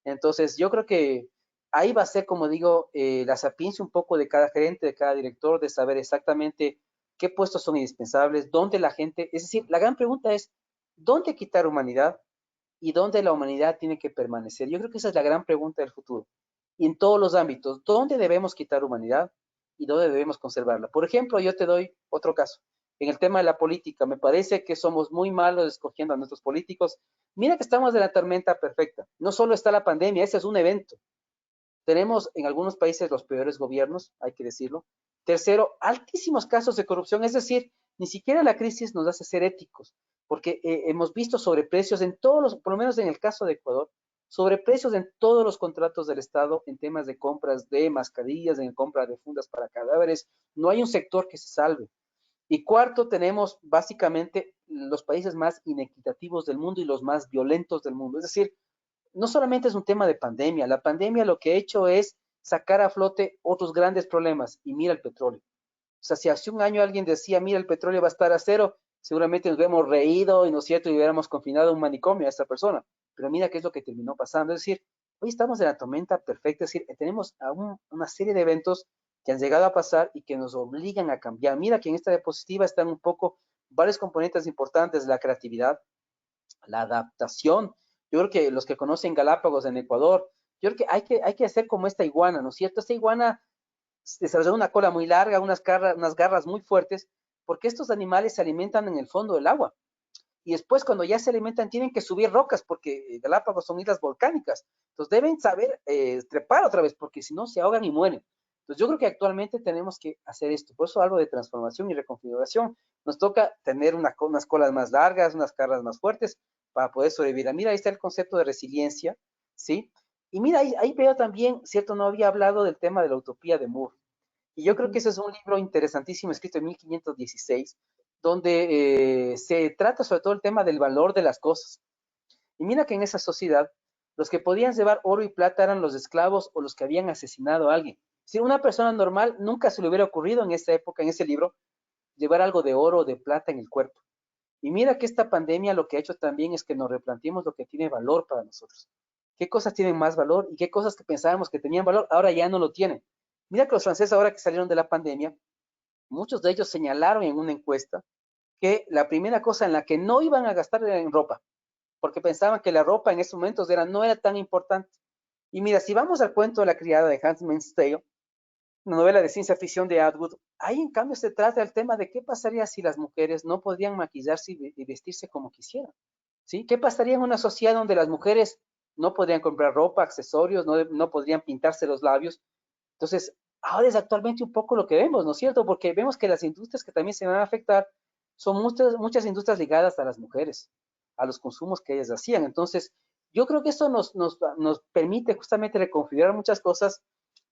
Entonces, yo creo que ahí va a ser, como digo, la sapiencia un poco de cada gerente, de cada director, de saber exactamente qué puestos son indispensables, dónde la gente, es decir, la gran pregunta es, ¿dónde quitar humanidad y dónde la humanidad tiene que permanecer? Yo creo que esa es la gran pregunta del futuro. Y en todos los ámbitos, ¿dónde debemos quitar humanidad y dónde debemos conservarla? Por ejemplo, yo te doy otro caso. En el tema de la política, me parece que somos muy malos escogiendo a nuestros políticos. Mira que estamos de la tormenta perfecta. No solo está la pandemia, ese es un evento. Tenemos en algunos países los peores gobiernos, hay que decirlo. Tercero, altísimos casos de corrupción, es decir, ni siquiera la crisis nos hace ser éticos, porque hemos visto sobreprecios en todos los, por lo menos en el caso de Ecuador, sobreprecios en todos los contratos del Estado en temas de compras de mascarillas, en compra de fundas para cadáveres. No hay un sector que se salve. Y cuarto, tenemos básicamente los países más inequitativos del mundo y los más violentos del mundo. Es decir, no solamente es un tema de pandemia, la pandemia lo que ha hecho es sacar a flote otros grandes problemas y mira el petróleo. O sea, si hace un año alguien decía, mira, el petróleo va a estar a cero, seguramente nos hubiéramos reído y no es cierto, y hubiéramos confinado a un manicomio a esta persona. Pero mira qué es lo que terminó pasando. Es decir, hoy estamos en la tormenta perfecta, es decir, tenemos una serie de eventos que han llegado a pasar y que nos obligan a cambiar. Mira que en esta diapositiva están un poco varios componentes importantes, la creatividad, la adaptación. Yo creo que los que conocen Galápagos en Ecuador, yo creo que hay que hacer como esta iguana, ¿no es cierto? Esta iguana desarrolló una cola muy larga, unas garras muy fuertes, porque estos animales se alimentan en el fondo del agua. Y después, cuando ya se alimentan, tienen que subir rocas, porque Galápagos son islas volcánicas. Entonces, deben saber trepar otra vez, porque si no, se ahogan y mueren. Entonces, yo creo que actualmente tenemos que hacer esto. Por eso algo de transformación y reconfiguración. Nos toca tener unas colas más largas, unas garras más fuertes para poder sobrevivir. Mira, ahí está el concepto de resiliencia, ¿sí? Y mira, ahí veo también, ¿cierto? No había hablado del tema de la utopía de Moore. Y yo creo que Ujú. ese es un libro interesantísimo, escrito en 1516, donde se trata sobre todo el tema del valor de las cosas. Y mira que en esa sociedad, los que podían llevar oro y plata eran los esclavos o los que habían asesinado a alguien. Si una persona normal nunca se le hubiera ocurrido en esa época, en ese libro, llevar algo de oro o de plata en el cuerpo. Y mira que esta pandemia lo que ha hecho también es que nos replanteemos lo que tiene valor para nosotros. ¿Qué cosas tienen más valor y qué cosas que pensábamos que tenían valor ahora ya no lo tienen? Mira que los franceses ahora que salieron de la pandemia, muchos de ellos señalaron en una encuesta que la primera cosa en la que no iban a gastar era en ropa, porque pensaban que la ropa en esos momentos no era tan importante. Y mira, si vamos al cuento de la criada de Handmaid's Tale, una novela de ciencia ficción de Atwood, ahí en cambio se trata del tema de qué pasaría si las mujeres no podrían maquillarse y vestirse como quisieran, ¿sí? ¿Qué pasaría en una sociedad donde las mujeres no podrían comprar ropa, accesorios, no podrían pintarse los labios? Entonces, ahora es actualmente un poco lo que vemos, ¿no es cierto? Porque vemos que las industrias que también se van a afectar son muchas industrias ligadas a las mujeres, a los consumos que ellas hacían. Entonces, yo creo que esto nos permite justamente reconfigurar muchas cosas,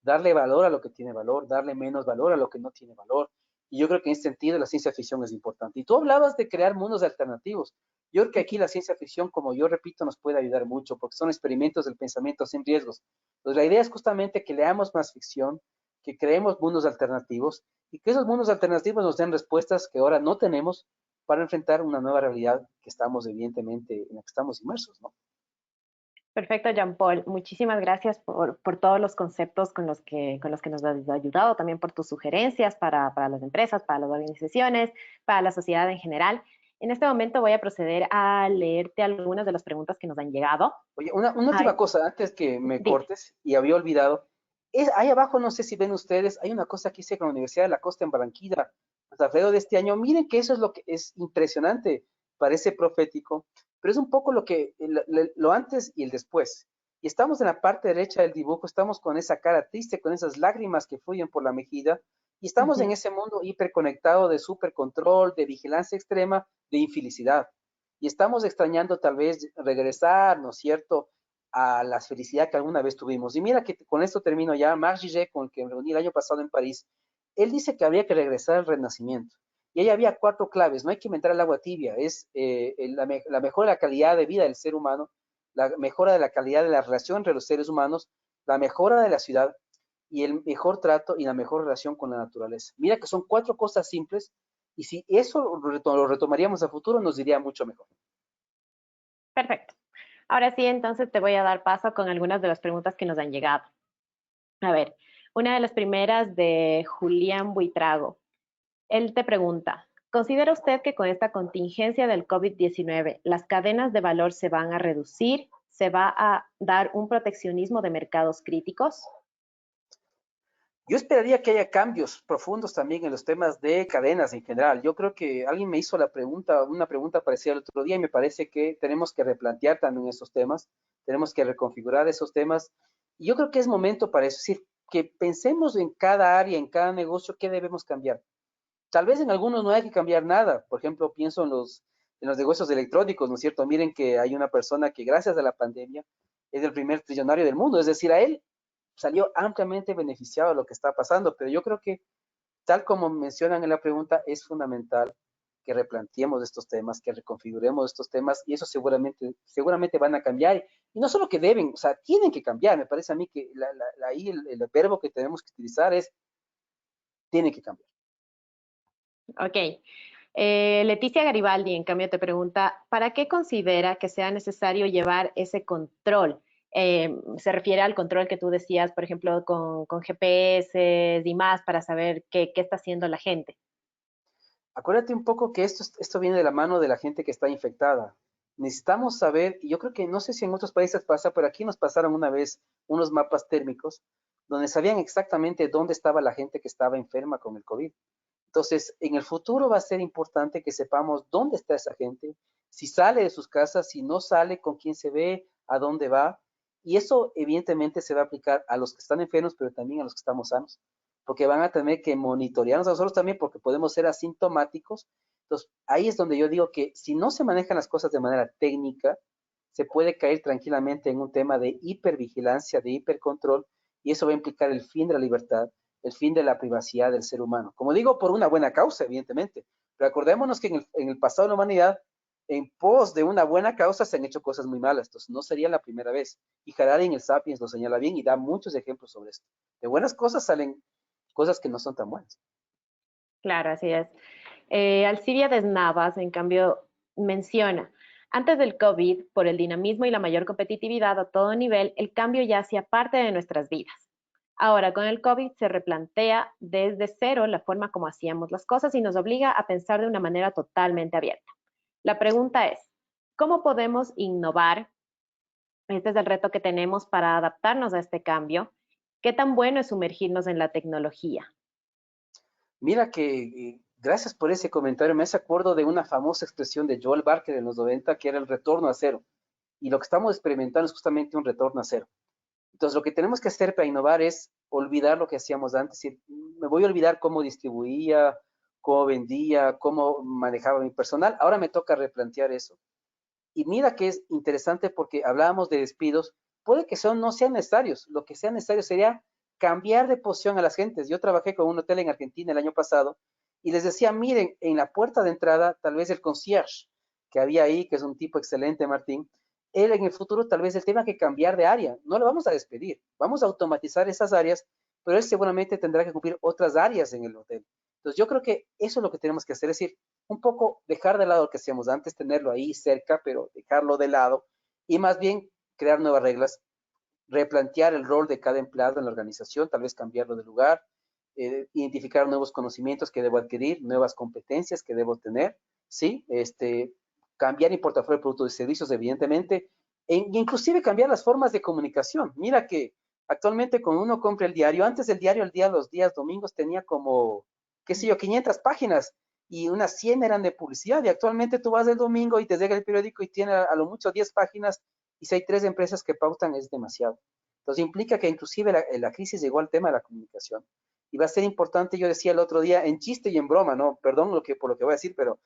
darle valor a lo que tiene valor, darle menos valor a lo que no tiene valor. Y yo creo que en ese sentido la ciencia ficción es importante. Y tú hablabas de crear mundos alternativos. Yo creo que aquí la ciencia ficción, como yo repito, nos puede ayudar mucho porque son experimentos del pensamiento sin riesgos. Entonces, la idea es justamente que leamos más ficción, que creemos mundos alternativos y que esos mundos alternativos nos den respuestas que ahora no tenemos para enfrentar una nueva realidad que estamos evidentemente en la que estamos inmersos, ¿no? Perfecto, Jean Paul. Muchísimas gracias por todos los conceptos con los que nos has ayudado, también por tus sugerencias para las empresas, para las organizaciones, para la sociedad en general. En este momento voy a proceder a leerte algunas de las preguntas que nos han llegado. Oye, una Ay, última cosa antes que me dime. cortes y había olvidado. Ahí abajo, no sé si ven ustedes, hay una cosa que hice con la Universidad de la Costa en Barranquilla, hasta alrededor de este año. Miren que eso es lo que es impresionante, parece profético, pero es un poco lo antes y el después. Y estamos en la parte derecha del dibujo, estamos con esa cara triste, con esas lágrimas que fluyen por la mejilla, y estamos en Ujú. ese mundo hiperconectado de supercontrol, de vigilancia extrema, de infelicidad. Y estamos extrañando tal vez regresar, ¿no es cierto?, a la felicidad que alguna vez tuvimos. Y mira que con esto termino ya. Marc Gillet, con el que me reuní el año pasado en París, él dice que habría que regresar al renacimiento. Y ahí había cuatro claves. No hay que inventar el agua tibia. Es la mejora de la calidad de vida del ser humano, la mejora de la calidad de la relación entre los seres humanos, la mejora de la ciudad y el mejor trato y la mejor relación con la naturaleza. Mira que son cuatro cosas simples y si eso lo retomaríamos a futuro nos diría mucho mejor. Perfecto. Ahora sí, entonces te voy a dar paso con algunas de las preguntas que nos han llegado. A ver, una de las primeras de Julián Buitrago. Él te pregunta, ¿considera usted que con esta contingencia del COVID-19 las cadenas de valor se van a reducir? ¿Se va a dar un proteccionismo de mercados críticos? Yo esperaría que haya cambios profundos también en los temas de cadenas en general. Yo creo que alguien me hizo la pregunta, una pregunta parecida el otro día y me parece que tenemos que replantear también esos temas, tenemos que reconfigurar esos temas. Y yo creo que es momento para eso, es decir, que pensemos en cada área, en cada negocio, qué debemos cambiar. Tal vez en algunos no hay que cambiar nada. Por ejemplo, pienso en los negocios electrónicos, ¿no es cierto? Miren que hay una persona que gracias a la pandemia es el primer trillonario del mundo. Es decir, a él salió ampliamente beneficiado de lo que está pasando, pero yo creo que, tal como mencionan en la pregunta, es fundamental que replanteemos estos temas, que reconfiguremos estos temas y eso seguramente van a cambiar. Y no solo que deben, o sea, tienen que cambiar. Me parece a mí que ahí el verbo que tenemos que utilizar es tienen que cambiar. Ok. Leticia Garibaldi, en cambio, te pregunta, ¿para qué considera que sea necesario llevar ese control? Se refiere al control que tú decías, por ejemplo, con GPS y más para saber qué está haciendo la gente. Acuérdate un poco que esto viene de la mano de la gente que está infectada. Necesitamos saber, y yo creo que no sé si en otros países pasa, pero aquí nos pasaron una vez unos mapas térmicos donde sabían exactamente dónde estaba la gente que estaba enferma con el COVID. Entonces, en el futuro va a ser importante que sepamos dónde está esa gente, si sale de sus casas, si no sale, con quién se ve, a dónde va. Y eso evidentemente se va a aplicar a los que están enfermos, pero también a los que estamos sanos, porque van a tener que monitorearnos a nosotros también, porque podemos ser asintomáticos. Entonces, ahí es donde yo digo que si no se manejan las cosas de manera técnica, se puede caer tranquilamente en un tema de hipervigilancia, de hipercontrol, y eso va a implicar el fin de la libertad, el fin de la privacidad del ser humano. Como digo, por una buena causa, evidentemente. Pero acordémonos que en el pasado de la humanidad, en pos de una buena causa, se han hecho cosas muy malas. Entonces, no sería la primera vez. Y Harari en el Sapiens lo señala bien y da muchos ejemplos sobre esto. De buenas cosas salen cosas que no son tan buenas. Claro, así es. Alcibiades Navas, en cambio, menciona, antes del COVID, por el dinamismo y la mayor competitividad a todo nivel, el cambio ya hacía parte de nuestras vidas. Ahora, con el COVID se replantea desde cero la forma como hacíamos las cosas y nos obliga a pensar de una manera totalmente abierta. La pregunta es, ¿cómo podemos innovar? Este es el reto que tenemos para adaptarnos a este cambio. ¿Qué tan bueno es sumergirnos en la tecnología? Mira que gracias por ese comentario. Me hace acuerdo de una famosa expresión de Joel Barker en los 90 que era el retorno a cero. Y lo que estamos experimentando es justamente un retorno a cero. Entonces, lo que tenemos que hacer para innovar es olvidar lo que hacíamos antes. Me voy a olvidar cómo distribuía, cómo vendía, cómo manejaba mi personal. Ahora me toca replantear eso. Y mira que es interesante porque hablábamos de despidos. Puede que no sean necesarios. Lo que sea necesario sería cambiar de posición a las gentes. Yo trabajé con un hotel en Argentina el año pasado y les decía, miren, en la puerta de entrada, tal vez el concierge que había ahí, que es un tipo excelente, Martín, él en el futuro tal vez él tenga que cambiar de área. No lo vamos a despedir. Vamos a automatizar esas áreas, pero él seguramente tendrá que cumplir otras áreas en el hotel. Entonces yo creo que eso es lo que tenemos que hacer, es decir, un poco dejar de lado lo que hacíamos antes, tenerlo ahí cerca, pero dejarlo de lado y más bien crear nuevas reglas, replantear el rol de cada empleado en la organización, tal vez cambiarlo de lugar, identificar nuevos conocimientos que debo adquirir, nuevas competencias que debo tener, ¿sí? Cambiar mi portafolio de productos y servicios, evidentemente, inclusive cambiar las formas de comunicación. Mira que actualmente cuando uno compra el diario, antes el diario, los días domingos tenía como, qué sé yo, 500 páginas y unas 100 eran de publicidad y actualmente tú vas el domingo y te llega el periódico y tiene a lo mucho 10 páginas y si hay 3 empresas que pautan es demasiado. Entonces implica que inclusive la crisis llegó al tema de la comunicación y va a ser importante, yo decía el otro día, en chiste y en broma, ¿no? Perdón por lo que voy a decir, pero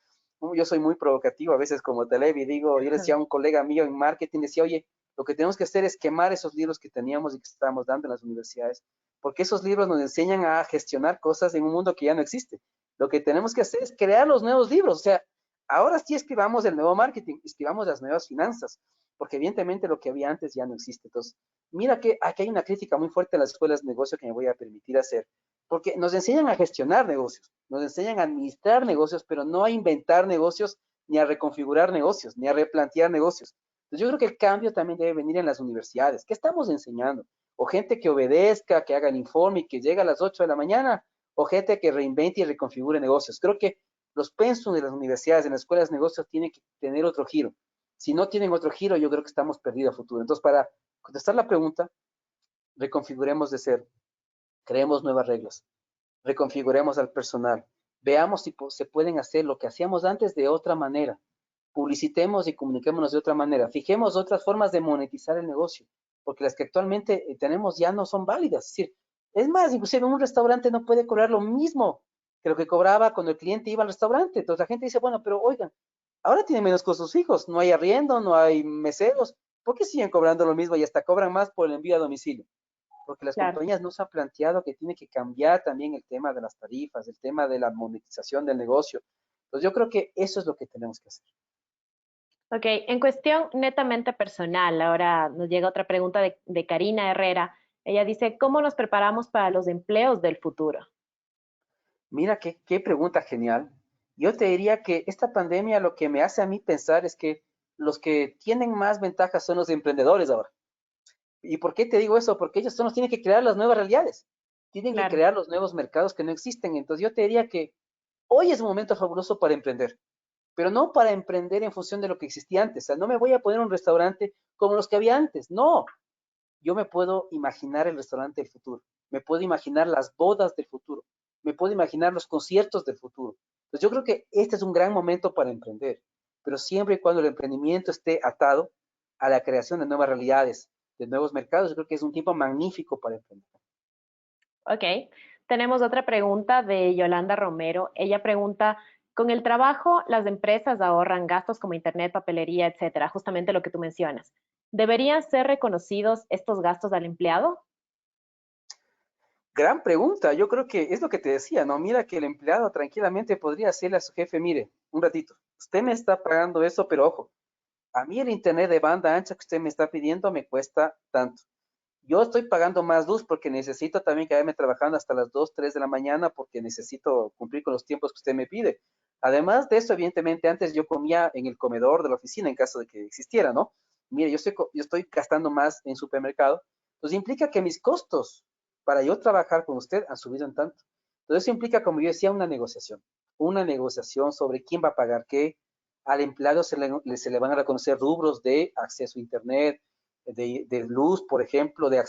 yo soy muy provocativo a veces como Televi, digo, yo le decía a un colega mío en marketing, decía, oye, lo que tenemos que hacer es quemar esos libros que teníamos y que estábamos dando en las universidades, porque esos libros nos enseñan a gestionar cosas en un mundo que ya no existe. Lo que tenemos que hacer es crear los nuevos libros, o sea, ahora sí escribamos el nuevo marketing, escribamos las nuevas finanzas, porque evidentemente lo que había antes ya no existe. Entonces, mira que aquí hay una crítica muy fuerte en las escuelas de negocio que me voy a permitir hacer, porque nos enseñan a gestionar negocios, nos enseñan a administrar negocios, pero no a inventar negocios, ni a reconfigurar negocios, ni a replantear negocios. Entonces yo creo que el cambio también debe venir en las universidades. ¿Qué estamos enseñando? O gente que obedezca, que haga el informe y que llegue a las 8 de la mañana, o gente que reinvente y reconfigure negocios. Creo que los pensum de las universidades, en las escuelas de negocios, tienen que tener otro giro. Si no tienen otro giro, yo creo que estamos perdidos a futuro. Entonces, para contestar la pregunta, reconfiguremos de ser, creemos nuevas reglas, reconfiguremos al personal, veamos si se pueden hacer lo que hacíamos antes de otra manera, publicitemos y comuniquémonos de otra manera, fijemos otras formas de monetizar el negocio, porque las que actualmente tenemos ya no son válidas. Es decir, es más, inclusive un restaurante no puede cobrar lo mismo que lo que cobraba cuando el cliente iba al restaurante. Entonces la gente dice, bueno, pero oigan, ahora tienen menos costos fijos, no hay arriendo, no hay meseros, ¿por qué siguen cobrando lo mismo y hasta cobran más por el envío a domicilio? Porque las Claro. compañías no se han planteado que tiene que cambiar también el tema de las tarifas, el tema de la monetización del negocio. Entonces yo creo que eso es lo que tenemos que hacer. Ok, en cuestión netamente personal, ahora nos llega otra pregunta de Karina Herrera. Ella dice, ¿cómo nos preparamos para los empleos del futuro? Mira qué pregunta genial. Yo te diría que esta pandemia lo que me hace a mí pensar es que los que tienen más ventajas son los emprendedores ahora. ¿Y por qué te digo eso? Porque ellos son los que tienen que crear las nuevas realidades, tienen que Claro. crear los nuevos mercados que no existen. Entonces yo te diría que hoy es un momento fabuloso para emprender, pero no para emprender en función de lo que existía antes. O sea, no me voy a poner un restaurante como los que había antes, no. Yo me puedo imaginar el restaurante del futuro, me puedo imaginar las bodas del futuro, me puedo imaginar los conciertos del futuro. Entonces yo creo que este es un gran momento para emprender, pero siempre y cuando el emprendimiento esté atado a la creación de nuevas realidades, de nuevos mercados, yo creo que es un tiempo magnífico para emprender. Ok, tenemos otra pregunta de Yolanda Romero. Ella pregunta, con el trabajo, las empresas ahorran gastos como internet, papelería, etcétera, justamente lo que tú mencionas. ¿Deberían ser reconocidos estos gastos al empleado? Gran pregunta, yo creo que es lo que te decía, ¿no? Mira que el empleado tranquilamente podría decirle a su jefe, mire, un ratito, usted me está pagando eso, pero ojo, a mí el internet de banda ancha que usted me está pidiendo me cuesta tanto. Yo estoy pagando más luz porque necesito también quedarme trabajando hasta las 2, 3 de la mañana porque necesito cumplir con los tiempos que usted me pide. Además de eso, evidentemente, antes yo comía en el comedor de la oficina en caso de que existiera, ¿no? Mire, yo estoy gastando más en supermercado. Entonces implica que mis costos para yo trabajar con usted han subido en tanto. Entonces eso implica, como yo decía, una negociación sobre quién va a pagar qué. Al empleado se le van a reconocer rubros de acceso a Internet, de luz, por ejemplo, de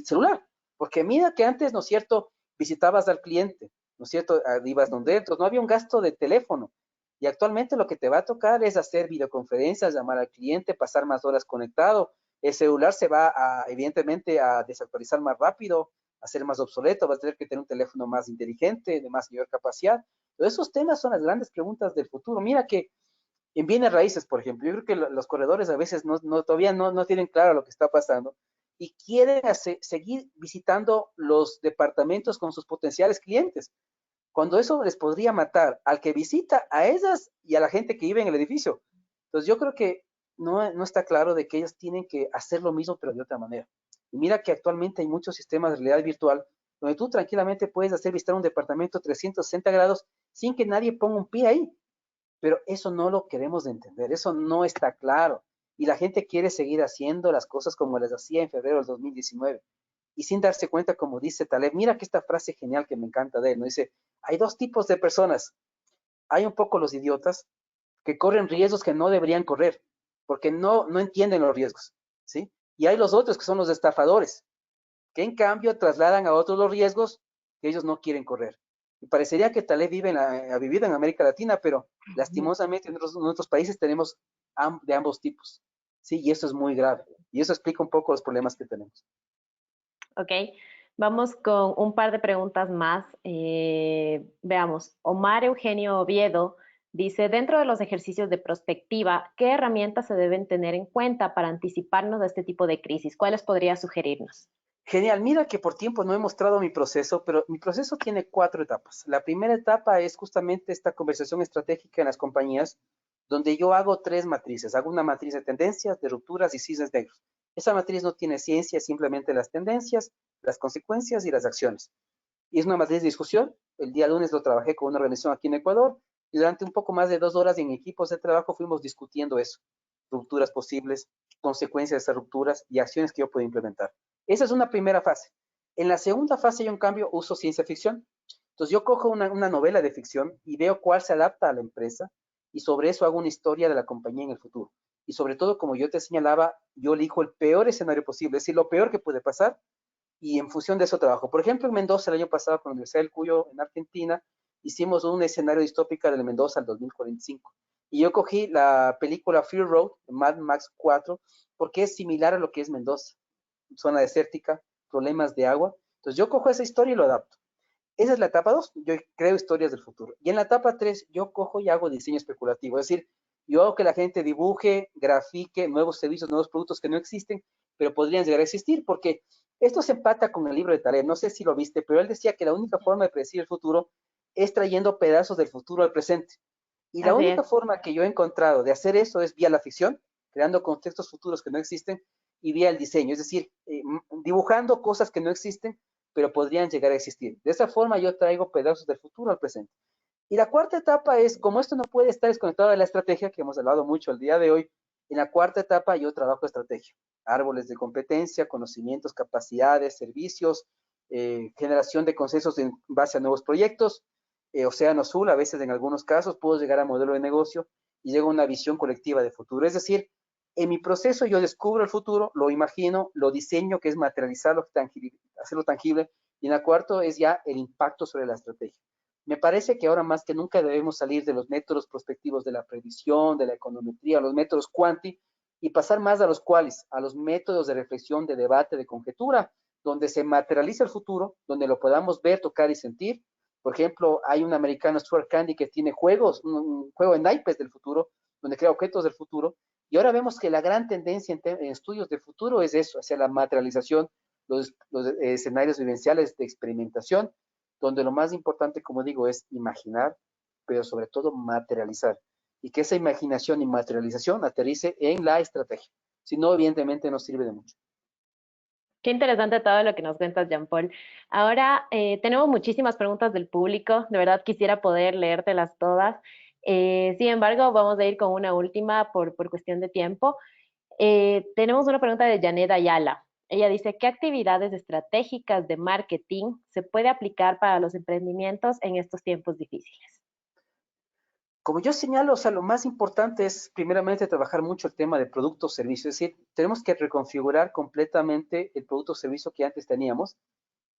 celular. Porque mira que antes, ¿no es cierto?, visitabas al cliente, ¿no es cierto?, ibas donde, entonces no había un gasto de teléfono. Y actualmente lo que te va a tocar es hacer videoconferencias, llamar al cliente, pasar más horas conectado. El celular se va a, evidentemente, a desactualizar más rápido, a ser más obsoleto, vas a tener que tener un teléfono más inteligente, de más mayor capacidad. Todos esos temas son las grandes preguntas del futuro. Mira que en bienes raíces, por ejemplo, yo creo que los corredores a veces todavía no tienen claro lo que está pasando y quieren seguir visitando los departamentos con sus potenciales clientes, cuando eso les podría matar al que visita, a ellas y a la gente que vive en el edificio. Entonces yo creo que no está claro de que ellos tienen que hacer lo mismo, pero de otra manera. Y mira que actualmente hay muchos sistemas de realidad virtual donde tú tranquilamente puedes hacer visitar un departamento 360 grados sin que nadie ponga un pie ahí, pero eso no lo queremos de entender, eso no está claro. Y la gente quiere seguir haciendo las cosas como las hacía en febrero del 2019. Y sin darse cuenta, como dice Taleb, mira que esta frase genial que me encanta de él, ¿no? Dice, hay dos tipos de personas. Hay un poco los idiotas que corren riesgos que no deberían correr, porque no entienden los riesgos, ¿sí? Y hay los otros que son los estafadores, que en cambio trasladan a otros los riesgos que ellos no quieren correr. Y parecería que Taleb ha vivido en América Latina, pero lastimosamente en otros países tenemos de ambos tipos. Sí, y eso es muy grave. Y eso explica un poco los problemas que tenemos. Ok, vamos con un par de preguntas más. Veamos, Omar Eugenio Oviedo dice, dentro de los ejercicios de prospectiva, ¿qué herramientas se deben tener en cuenta para anticiparnos a este tipo de crisis? ¿Cuáles podría sugerirnos? Genial, mira que por tiempo no he mostrado mi proceso, pero mi proceso tiene 4 etapas. La primera etapa es justamente esta conversación estratégica en las compañías, donde yo hago 3 matrices. Hago una matriz de tendencias, de rupturas y cisnes negros. Esa matriz no tiene ciencia, simplemente las tendencias, las consecuencias y las acciones. Y es una matriz de discusión. El día lunes lo trabajé con una organización aquí en Ecuador y durante un poco más de 2 horas en equipos de trabajo fuimos discutiendo eso. rupturas posibles, consecuencias de esas rupturas y acciones que yo puedo implementar. Esa es una primera fase. En la segunda fase yo en cambio uso ciencia ficción. Entonces yo cojo una novela de ficción y veo cuál se adapta a la empresa y sobre eso hago una historia de la compañía en el futuro. Y sobre todo, como yo te señalaba, yo elijo el peor escenario posible, es decir, lo peor que puede pasar y en función de eso trabajo. Por ejemplo, en Mendoza el año pasado con la Universidad del Cuyo en Argentina hicimos un escenario distópico de Mendoza al 2045. Y yo cogí la película Fury Road, Mad Max 4, porque es similar a lo que es Mendoza, zona desértica, problemas de agua. Entonces yo cojo esa historia y lo adapto. Esa es la etapa 2. Yo creo historias del futuro. Y en la etapa 3, yo cojo y hago diseño especulativo. Es decir, yo hago que la gente dibuje, grafique nuevos servicios, nuevos productos que no existen, pero podrían llegar a existir, porque esto se empata con el libro de Taleb. No sé si lo viste, pero él decía que la única forma de predecir el futuro es trayendo pedazos del futuro al presente. Y la Así única es. forma que yo he encontrado de hacer eso es vía la ficción, creando contextos futuros que no existen, y vía el diseño, es decir, dibujando cosas que no existen, pero podrían llegar a existir. De esa forma yo traigo pedazos del futuro al presente. Y la cuarta etapa es, como esto no puede estar desconectado de la estrategia, que hemos hablado mucho el día de hoy, en la cuarta etapa yo trabajo estrategia, árboles de competencia, conocimientos, capacidades, servicios, generación de consensos en base a nuevos proyectos, océano azul, a veces en algunos casos puedo llegar a modelo de negocio y llego a una visión colectiva de futuro. Es decir, en mi proceso yo descubro el futuro, lo imagino, lo diseño, que es materializarlo, hacerlo tangible, y en la cuarta es ya el impacto sobre la estrategia. Me parece que ahora más que nunca debemos salir de los métodos prospectivos de la previsión, de la econometría, los métodos cuanti, y pasar más a los cuales, a los métodos de reflexión, de debate, de conjetura, donde se materializa el futuro, donde lo podamos ver, tocar y sentir. Por ejemplo, hay un americano, Stuart Candy, que tiene juegos, un juego de naipes del futuro, donde crea objetos del futuro, y ahora vemos que la gran tendencia en estudios de futuro es eso, hacia la materialización, los escenarios vivenciales de experimentación, donde lo más importante, como digo, es imaginar, pero sobre todo materializar. Y que esa imaginación y materialización aterrice en la estrategia. Si no, evidentemente no sirve de mucho. Qué interesante todo lo que nos cuentas, Jean-Paul. Ahora tenemos muchísimas preguntas del público. De verdad quisiera poder leértelas todas. Sin embargo, vamos a ir con una última por cuestión de tiempo. Tenemos una pregunta de Janet Ayala. Ella dice, ¿qué actividades estratégicas de marketing se puede aplicar para los emprendimientos en estos tiempos difíciles? Como yo señalo, o sea, lo más importante es primeramente trabajar mucho el tema de producto o servicio, es decir, tenemos que reconfigurar completamente el producto o servicio que antes teníamos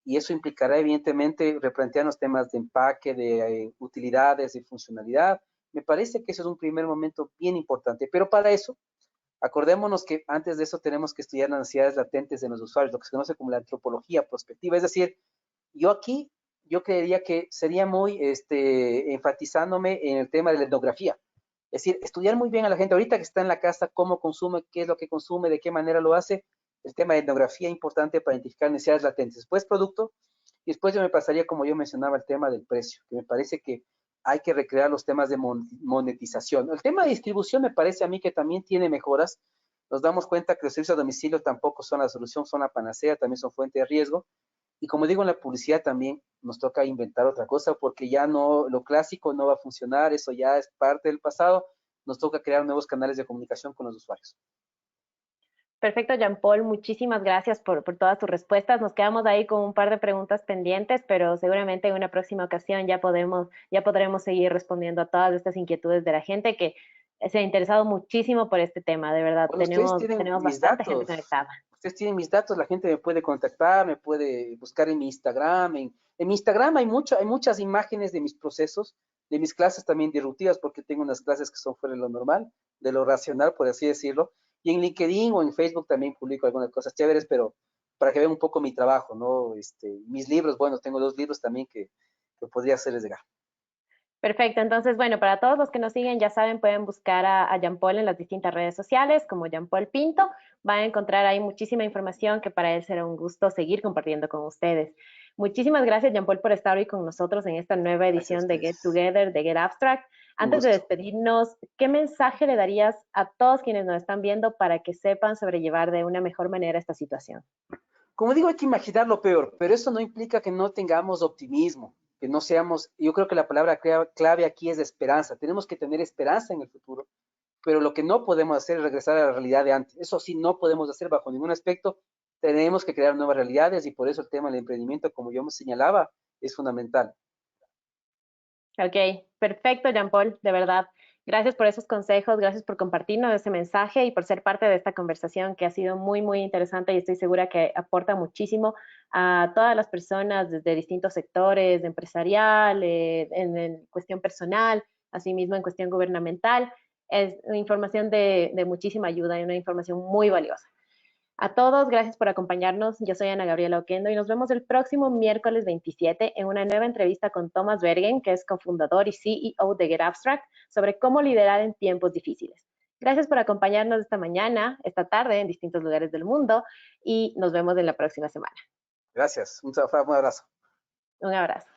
y eso implicará evidentemente replantearnos temas de empaque, de utilidades, de funcionalidad. Me parece que eso es un primer momento bien importante, pero para eso, acordémonos que antes de eso tenemos que estudiar las necesidades latentes de los usuarios, lo que se conoce como la antropología prospectiva, es decir, yo aquí, yo creería que sería muy enfatizándome en el tema de la etnografía. Es decir, estudiar muy bien a la gente ahorita que está en la casa, cómo consume, qué es lo que consume, de qué manera lo hace. El tema de etnografía es importante para identificar necesidades latentes. Después producto, y después yo me pasaría, como yo mencionaba, el tema del precio, que me parece que hay que recrear los temas de monetización. El tema de distribución me parece a mí que también tiene mejoras. Nos damos cuenta que los servicios a domicilio tampoco son la solución, son la panacea, también son fuente de riesgo. Y como digo, en la publicidad también nos toca inventar otra cosa porque ya no, lo clásico no va a funcionar, eso ya es parte del pasado, nos toca crear nuevos canales de comunicación con los usuarios. Perfecto, Jean-Paul, muchísimas gracias por todas tus respuestas. Nos quedamos ahí con un par de preguntas pendientes, pero seguramente en una próxima ocasión ya podremos seguir respondiendo a todas estas inquietudes de la gente que se ha interesado muchísimo por este tema. De verdad, Bueno, ustedes tienen tenemos mis bastante gente datos, conectada. ustedes tienen mis datos, la gente me puede contactar, me puede buscar en mi Instagram. En mi Instagram hay muchas imágenes de mis procesos, de mis clases también disruptivas, porque tengo unas clases que son fuera de lo normal, de lo racional, por así decirlo. Y en LinkedIn o en Facebook también publico algunas cosas chéveres, pero para que vean un poco mi trabajo, ¿no? Mis libros, bueno, tengo 2 libros también que podría hacerles llegar. Perfecto, entonces, bueno, para todos los que nos siguen, ya saben, pueden buscar a Jean Paul en las distintas redes sociales como Jean Paul Pinto. Van a encontrar ahí muchísima información que para él será un gusto seguir compartiendo con ustedes. Muchísimas gracias, Jean Paul, por estar hoy con nosotros en esta nueva Gracias a edición de Get ustedes. Together, de Get Abstract. Un Antes de gusto. despedirnos, ¿qué mensaje le darías a todos quienes nos están viendo para que sepan sobrellevar de una mejor manera esta situación? Como digo, hay que imaginar lo peor, pero eso no implica que no tengamos optimismo, que no seamos, yo creo que la palabra clave aquí es esperanza. Tenemos que tener esperanza en el futuro, pero lo que no podemos hacer es regresar a la realidad de antes. Eso sí, no podemos hacer bajo ningún aspecto. Tenemos que crear nuevas realidades y por eso el tema del emprendimiento, como yo me señalaba, es fundamental. Ok, perfecto, Jean Paul, de verdad. Gracias por esos consejos, gracias por compartirnos ese mensaje y por ser parte de esta conversación que ha sido muy, muy interesante y estoy segura que aporta muchísimo a todas las personas desde distintos sectores, empresarial, en cuestión personal, asimismo en cuestión gubernamental. Es una información de muchísima ayuda y una información muy valiosa. A todos, gracias por acompañarnos. Yo soy Ana Gabriela Oquendo y nos vemos el próximo miércoles 27 en una nueva entrevista con Thomas Bergen, que es cofundador y CEO de Get Abstract, sobre cómo liderar en tiempos difíciles. Gracias por acompañarnos esta mañana, esta tarde, en distintos lugares del mundo y nos vemos en la próxima semana. Gracias. Un abrazo. Un abrazo.